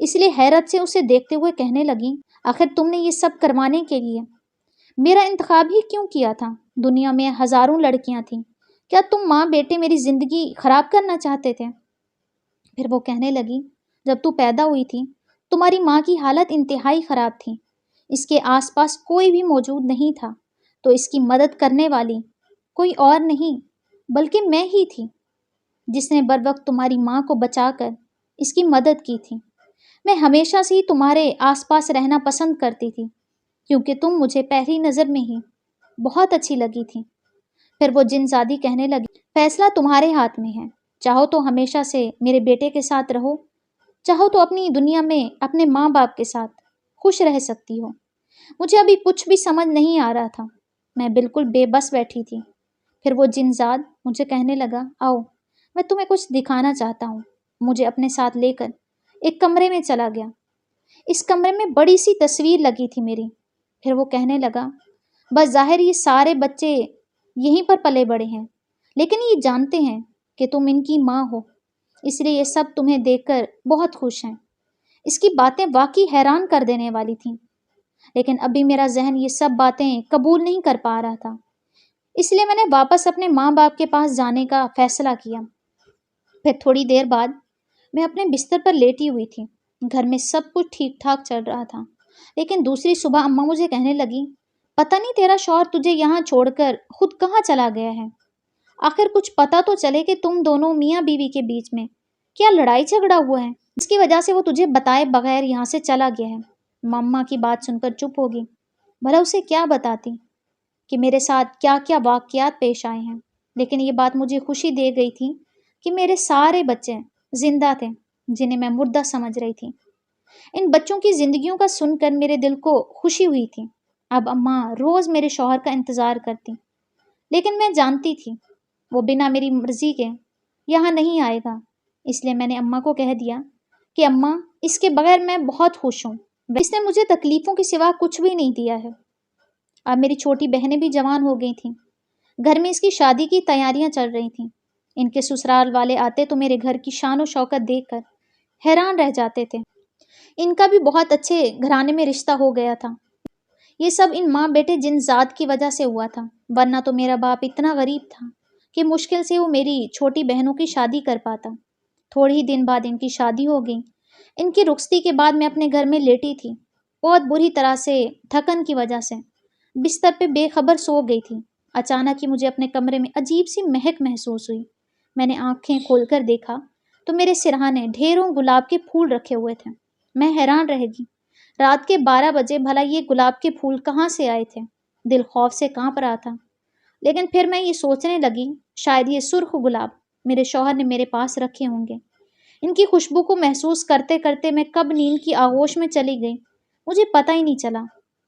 اس لیے حیرت سے اسے دیکھتے ہوئے کہنے لگی، آخر تم نے یہ سب کروانے کے لیے میرا انتخاب ہی کیوں کیا تھا؟ دنیا میں ہزاروں لڑکیاں تھیں، کیا تم ماں بیٹے میری زندگی خراب کرنا چاہتے تھے؟ پھر وہ کہنے لگی، جب تو پیدا ہوئی تھی تمہاری ماں کی حالت انتہائی خراب تھی، اس کے آس پاس کوئی بھی موجود نہیں تھا، تو اس کی مدد کرنے والی کوئی اور نہیں بلکہ میں ہی تھی، جس نے بر وقت تمہاری ماں کو بچا کر اس کی مدد کی تھی۔ میں ہمیشہ سے ہی تمہارے آس پاس رہنا پسند کرتی تھی، کیونکہ تم مجھے پہلی نظر میں ہی بہت اچھی لگی تھی۔ پھر وہ جن زادی کہنے لگی، فیصلہ تمہارے ہاتھ میں ہے، چاہو تو ہمیشہ سے میرے بیٹے کے ساتھ رہو، چاہو تو اپنی دنیا میں اپنے ماں باپ کے ساتھ خوش رہ سکتی ہو۔ مجھے ابھی کچھ بھی سمجھ نہیں آ رہا تھا، میں بالکل بے بس بیٹھی تھی۔ پھر وہ جن زاد مجھے کہنے لگا، آؤ میں تمہیں کچھ دکھانا چاہتا ہوں۔ مجھے اپنے ساتھ لے کر ایک کمرے میں چلا گیا۔ اس کمرے میں بڑی سی تصویر لگی تھی میری۔ پھر وہ کہنے لگا، بس ظاہر یہ سارے بچے یہیں پر پلے بڑے ہیں، لیکن یہ جانتے ہیں کہ تم ان کی ماں ہو، اس لیے یہ سب تمہیں دیکھ کر بہت خوش ہیں۔ اس کی باتیں واقعی حیران کر دینے والی تھیں، لیکن ابھی میرا ذہن یہ سب باتیں قبول نہیں کر پا رہا تھا، اس لیے میں نے واپس اپنے ماں باپ کے پاس جانے کا فیصلہ کیا۔ پھر تھوڑی دیر بعد میں اپنے بستر پر لیٹی ہوئی تھی، گھر میں سب کچھ ٹھیک ٹھاک چل رہا تھا، لیکن دوسری صبح اماں مجھے کہنے لگی، پتہ نہیں تیرا شوہر تجھے یہاں چھوڑ کر خود کہاں چلا گیا ہے، آخر کچھ پتہ تو چلے کہ تم دونوں میاں بیوی کے بیچ میں کیا لڑائی جھگڑا ہوا ہے، اس کی وجہ سے وہ تجھے بتائے بغیر یہاں سے چلا گیا ہے۔ ماں کی بات سن کر چپ ہوگی، بھلا اسے کیا بتاتی کہ میرے ساتھ کیا کیا واقعات پیش آئے ہیں، لیکن یہ بات مجھے خوشی دے گئی تھی کہ میرے سارے بچے زندہ تھے جنہیں میں مردہ سمجھ رہی تھی۔ ان بچوں کی زندگیوں کا سن کر میرے دل کو خوشی ہوئی تھی۔ اب اماں روز میرے شوہر کا انتظار کرتی، لیکن میں جانتی تھی وہ بنا میری مرضی کے یہاں نہیں آئے گا، اس لیے میں نے اماں کو کہہ دیا کہ اماں اس کے بغیر میں بہت خوش ہوں، اس نے مجھے تکلیفوں کے سوا کچھ بھی نہیں دیا ہے۔ اب میری چھوٹی بہنیں بھی جوان ہو گئی تھیں، گھر میں اس کی شادی کی تیاریاں چل رہی تھیں۔ ان کے سسرال والے آتے تو میرے گھر کی شان و شوکت دیکھ کر حیران رہ جاتے تھے۔ ان کا بھی بہت اچھے گھرانے میں رشتہ ہو گیا تھا۔ یہ سب ان ماں بیٹے جن ذات کی وجہ سے ہوا تھا، ورنہ تو میرا باپ اتنا غریب تھا کہ مشکل سے وہ میری چھوٹی بہنوں کی شادی کر پاتا۔ تھوڑے ہی دن بعد ان کی شادی ہو گئی۔ ان کی رخصتی کے بعد میں اپنے گھر میں لیٹی تھی، بہت بری طرح سے تھکن کی وجہ سے بستر پہ بے خبر سو گئی تھی۔ اچانک ہی مجھے اپنے کمرے میں عجیب سی مہک محسوس ہوئی۔ میں نے آنکھیں کھول کر دیکھا تو میرے سرہانے ڈھیروں گلاب کے پھول رکھے ہوئے تھے۔ میں حیران رہ گئی، رات کے 12 بجے بھلا یہ گلاب کے پھول کہاں سے آئے تھے؟ دل خوف سے کانپ رہا تھا، لیکن پھر میں یہ سوچنے لگی شاید یہ سرخ گلاب میرے شوہر نے میرے پاس رکھے ہوں گے۔ ان کی خوشبو کو محسوس کرتے کرتے میں کب نیند کی آغوش میں چلی گئی مجھے پتہ ہی نہیں چلا۔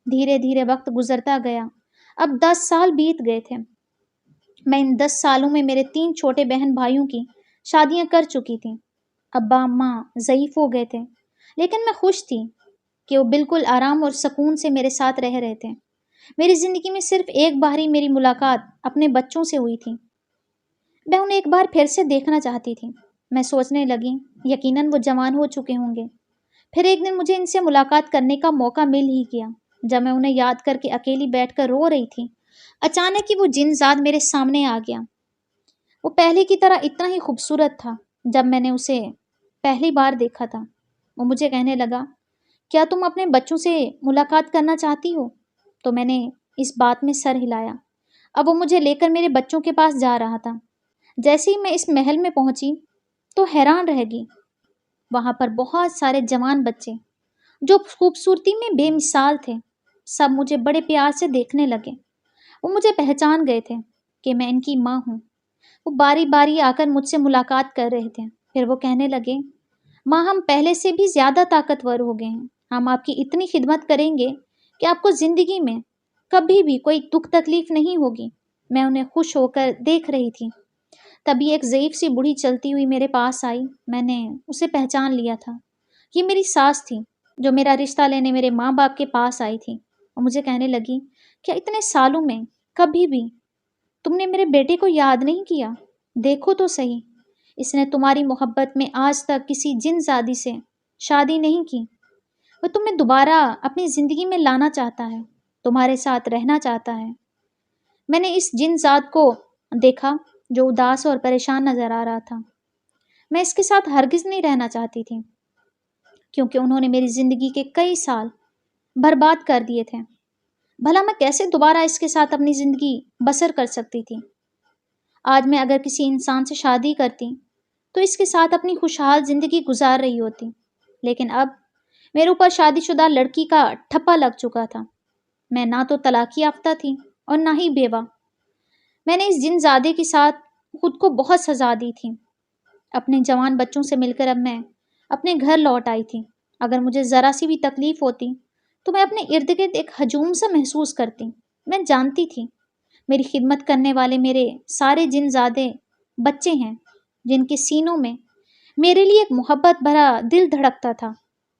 دھیرے دھیرے وقت گزرتا گیا، اب 10 سال بیت گئے تھے۔ میں ان 10 سالوں میں میرے 3 چھوٹے بہن بھائیوں کی شادیاں کر چکی تھیں۔ ابا اماں ضعیف ہو گئے تھے، لیکن میں خوش تھی کہ وہ بالکل آرام اور سکون سے میرے ساتھ رہ رہے تھے۔ میری زندگی میں صرف ایک بار ہی میری ملاقات اپنے بچوں سے ہوئی تھی۔ میں انہیں ایک بار پھر سے دیکھنا چاہتی تھی۔ میں سوچنے لگی یقیناً وہ جوان ہو چکے ہوں گے۔ پھر ایک دن مجھے ان سے ملاقات کرنے کا موقع مل ہی گیا۔ جب میں انہیں یاد کر کے اکیلی بیٹھ کر رو رہی تھی، اچانک ہی وہ جن ذات میرے سامنے آ گیا۔ وہ پہلے کی طرح اتنا ہی خوبصورت تھا جب میں نے اسے پہلی بار دیکھا تھا۔ وہ مجھے کہنے لگا، کیا تم اپنے بچوں سے ملاقات کرنا چاہتی ہو؟ تو میں نے اس بات میں سر ہلایا۔ اب وہ مجھے لے کر میرے بچوں کے پاس جا رہا تھا۔ جیسے ہی میں اس محل میں پہنچی تو حیران رہ گئی۔ وہاں پر بہت سارے جوان بچے جو خوبصورتی میں بے مثال تھے، سب مجھے بڑے پیار سے دیکھنے لگے۔ وہ مجھے پہچان گئے تھے کہ میں ان کی ماں ہوں۔ وہ باری باری آ کر مجھ سے ملاقات کر رہے تھے۔ پھر وہ کہنے لگے، ماں ہم پہلے سے بھی زیادہ طاقتور ہو گئے ہیں۔ ہم آپ کی اتنی خدمت کریں گے کہ آپ کو زندگی میں کبھی بھی کوئی دکھ تکلیف نہیں ہوگی۔ میں انہیں خوش ہو کر دیکھ رہی تھی، تبھی ایک ضعیف سی بوڑھی چلتی ہوئی میرے پاس آئی۔ میں نے اسے پہچان لیا تھا۔ یہ میری ساس تھی جو میرا رشتہ لینے میرے ماں باپ کے پاس آئی تھی، اور مجھے کہنے لگی، کیا اتنے سالوں میں کبھی بھی تم نے میرے بیٹے کو یاد نہیں کیا؟ دیکھو تو صحیح، اس نے تمہاری محبت میں آج تک کسی جن زادی سے شادی نہیں کی۔ وہ تمہیں دوبارہ اپنی زندگی میں لانا چاہتا ہے، تمہارے ساتھ رہنا چاہتا ہے۔ میں نے اس جن زاد کو دیکھا جو اداس اور پریشان نظر آ رہا تھا۔ میں اس کے ساتھ ہرگز نہیں رہنا چاہتی تھی، کیونکہ انہوں نے میری زندگی کے کئی سال برباد کر دیے تھے۔ بھلا میں کیسے دوبارہ اس کے ساتھ اپنی زندگی بسر کر سکتی تھی؟ آج میں اگر کسی انسان سے شادی کرتی تو اس کے ساتھ اپنی خوشحال زندگی گزار رہی ہوتی، لیکن اب میرے اوپر شادی شدہ لڑکی کا ٹھپا لگ چکا تھا۔ میں نہ تو طلاق یافتہ تھی اور نہ ہی بیوہ۔ میں نے اس جن زادے کے ساتھ خود کو بہت سزا دی تھی۔ اپنے جوان بچوں سے مل کر اب میں اپنے گھر لوٹ آئی تھی۔ اگر مجھے ذرا سی بھی تکلیف ہوتی تو میں اپنے ارد گرد ایک ہجوم سا محسوس کرتی۔ میں جانتی تھی میری خدمت کرنے والے میرے سارے جن زادے بچے ہیں جن کے سینوں میں میرے لیے ایک محبت بھرا دل دھڑکتا تھا۔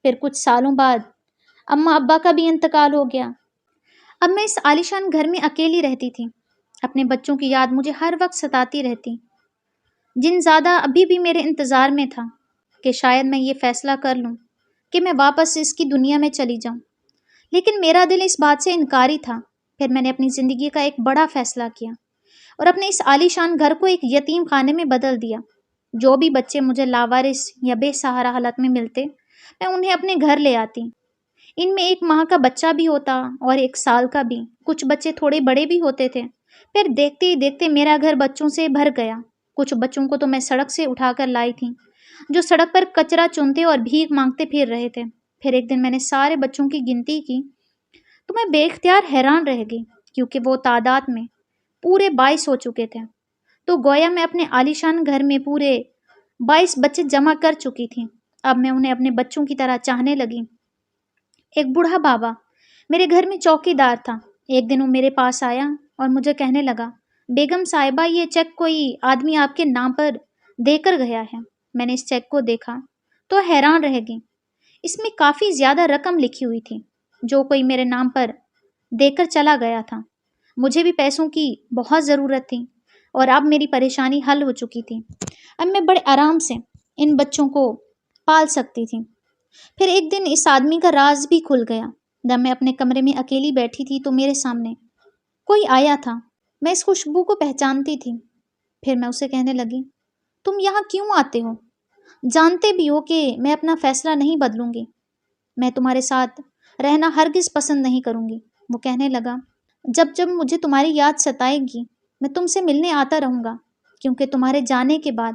پھر کچھ سالوں بعد اماں ابا کا بھی انتقال ہو گیا۔ اب میں اس عالیشان گھر میں اکیلی رہتی تھی۔ اپنے بچوں کی یاد مجھے ہر وقت ستاتی رہتی۔ جن زادہ ابھی بھی میرے انتظار میں تھا کہ شاید میں یہ فیصلہ کر لوں کہ میں واپس اس کی دنیا میں چلی جاؤں، لیکن میرا دل اس بات سے انکاری تھا۔ پھر میں نے اپنی زندگی کا ایک بڑا فیصلہ کیا اور اپنے اس عالیشان گھر کو ایک یتیم خانے میں بدل دیا۔ جو بھی بچے مجھے لاوارث یا بے سہارا حالت میں ملتے، میں انہیں اپنے گھر لے آتی۔ ان میں 1 ماہ کا بچہ بھی ہوتا اور 1 سال کا بھی۔ کچھ بچے تھوڑے بڑے بھی ہوتے تھے۔ پھر دیکھتے ہی دیکھتے میرا گھر بچوں سے بھر گیا۔ کچھ بچوں کو تو میں سڑک سے اٹھا کر لائی تھی، جو سڑک پر کچرا چنتے اور بھیک مانگتے پھر رہے تھے۔ پھر ایک دن میں نے سارے بچوں کی گنتی کی تو میں بے اختیار حیران رہ گئی، کیونکہ وہ تعداد میں پورے 22 ہو چکے تھے۔ تو گویا میں اپنے عالیشان گھر میں پورے 22 بچے جمع کر چکی تھی۔ اب میں انہیں اپنے بچوں کی طرح چاہنے لگی۔ ایک بوڑھا بابا میرے گھر میں چوکی دار تھا۔ ایک دن وہ میرے پاس آیا اور مجھے کہنے لگا، بیگم صاحبہ یہ چیک کوئی آدمی آپ کے نام پر دے کر گیا ہے۔ میں نے اس چیک کو دیکھا تو حیران رہ گئی۔ اس میں کافی زیادہ رقم لکھی ہوئی تھی جو کوئی میرے نام پر دے کر چلا گیا تھا۔ مجھے بھی پیسوں کی بہت ضرورت تھی اور اب میری پریشانی حل ہو چکی تھی۔ اب میں بڑے آرام سے ان بچوں کو پال سکتی تھی۔ پھر ایک دن اس آدمی کا راز بھی کھل گیا۔ جب میں اپنے کمرے میں اکیلی بیٹھی تھی تو میرے سامنے کوئی آیا تھا۔ میں اس خوشبو کو پہچانتی تھی۔ پھر میں اسے کہنے لگی، تم یہاں کیوں آتے ہو؟ جانتے بھی ہو کہ میں اپنا فیصلہ نہیں بدلوں گی۔ میں تمہارے ساتھ رہنا ہرگز پسند نہیں کروں گی۔ وہ کہنے لگا، جب جب مجھے تمہاری یاد ستائے گی میں تم سے ملنے آتا رہوں گا، کیونکہ تمہارے جانے کے بعد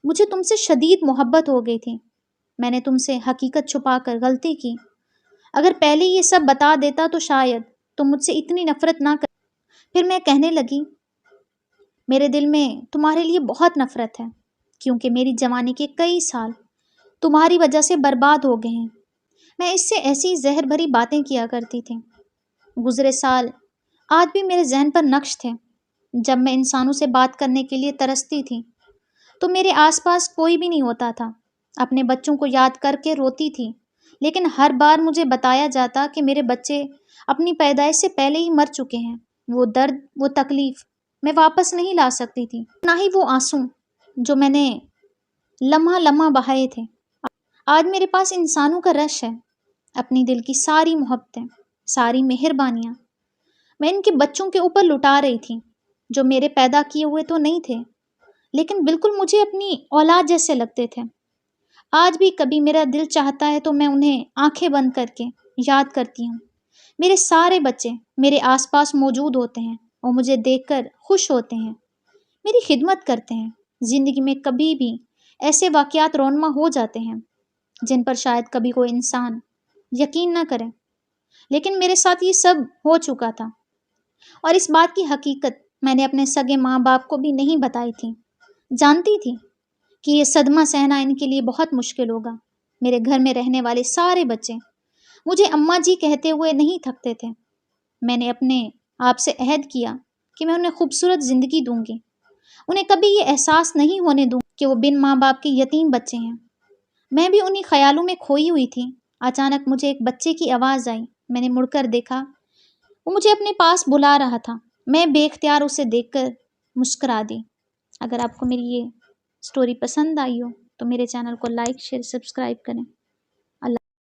مجھے تم سے شدید محبت ہو گئی تھی۔ میں نے تم سے حقیقت چھپا کر غلطی کی۔ اگر پہلے یہ سب بتا دیتا تو شاید تم مجھ سے اتنی نفرت نہ کر۔ پھر میں کہنے لگی، میرے دل میں تمہارے لیے بہت نفرت ہے، کیونکہ میری جوانی کے کئی سال تمہاری وجہ سے برباد ہو گئے ہیں۔ میں اس سے ایسی زہر بھری باتیں کیا کرتی تھی۔ گزرے سال آج بھی میرے ذہن پر نقش تھے۔ جب میں انسانوں سے بات کرنے کے لیے ترستی تھی تو میرے آس پاس کوئی بھی نہیں ہوتا تھا۔ اپنے بچوں کو یاد کر کے روتی تھی، لیکن ہر بار مجھے بتایا جاتا کہ میرے بچے اپنی پیدائش سے پہلے ہی مر چکے ہیں۔ وہ درد، وہ تکلیف میں واپس نہیں لا سکتی تھی، نہ ہی وہ آنسو جو میں نے لمحہ لمحہ بہائے تھے۔ آج میرے پاس انسانوں کا رش ہے، اپنی دل کی ساری محبتیں، ساری مہربانیاں میں ان کے بچوں کے اوپر لٹا رہی تھی، جو میرے پیدا کیے ہوئے تو نہیں تھے، لیکن بالکل مجھے اپنی اولاد جیسے لگتے تھے۔ آج بھی کبھی میرا دل چاہتا ہے تو میں انہیں آنکھیں بند کر کے یاد کرتی ہوں۔ میرے سارے بچے میرے آس پاس موجود ہوتے ہیں اور مجھے دیکھ کر خوش ہوتے ہیں، میری خدمت کرتے ہیں۔ زندگی میں کبھی بھی ایسے واقعات رونما ہو جاتے ہیں جن پر شاید کبھی کوئی انسان یقین نہ کرے، لیکن میرے ساتھ یہ سب ہو چکا تھا، اور اس بات کی حقیقت میں نے اپنے سگے ماں باپ کو بھی نہیں بتائی تھی۔ جانتی تھی کہ یہ صدمہ سہنا ان کے لیے بہت مشکل ہوگا۔ میرے گھر میں رہنے والے سارے بچے مجھے اماں جی کہتے ہوئے نہیں تھکتے تھے۔ میں نے اپنے آپ سے عہد کیا کہ میں انہیں خوبصورت زندگی دوں گی، انہیں کبھی یہ احساس نہیں ہونے دوں کہ وہ بن ماں باپ کے یتیم بچے ہیں۔ میں بھی انہی خیالوں میں کھوئی ہوئی تھی۔ اچانک مجھے ایک بچے کی آواز آئی، میں نے مڑ کر دیکھا، وہ مجھے اپنے پاس بلا رہا تھا۔ میں بے اختیار اسے دیکھ کر مسکرا دی۔ اگر آپ کو میری یہ سٹوری پسند آئی ہو تو میرے چینل کو لائک، شیئر، سبسکرائب کریں۔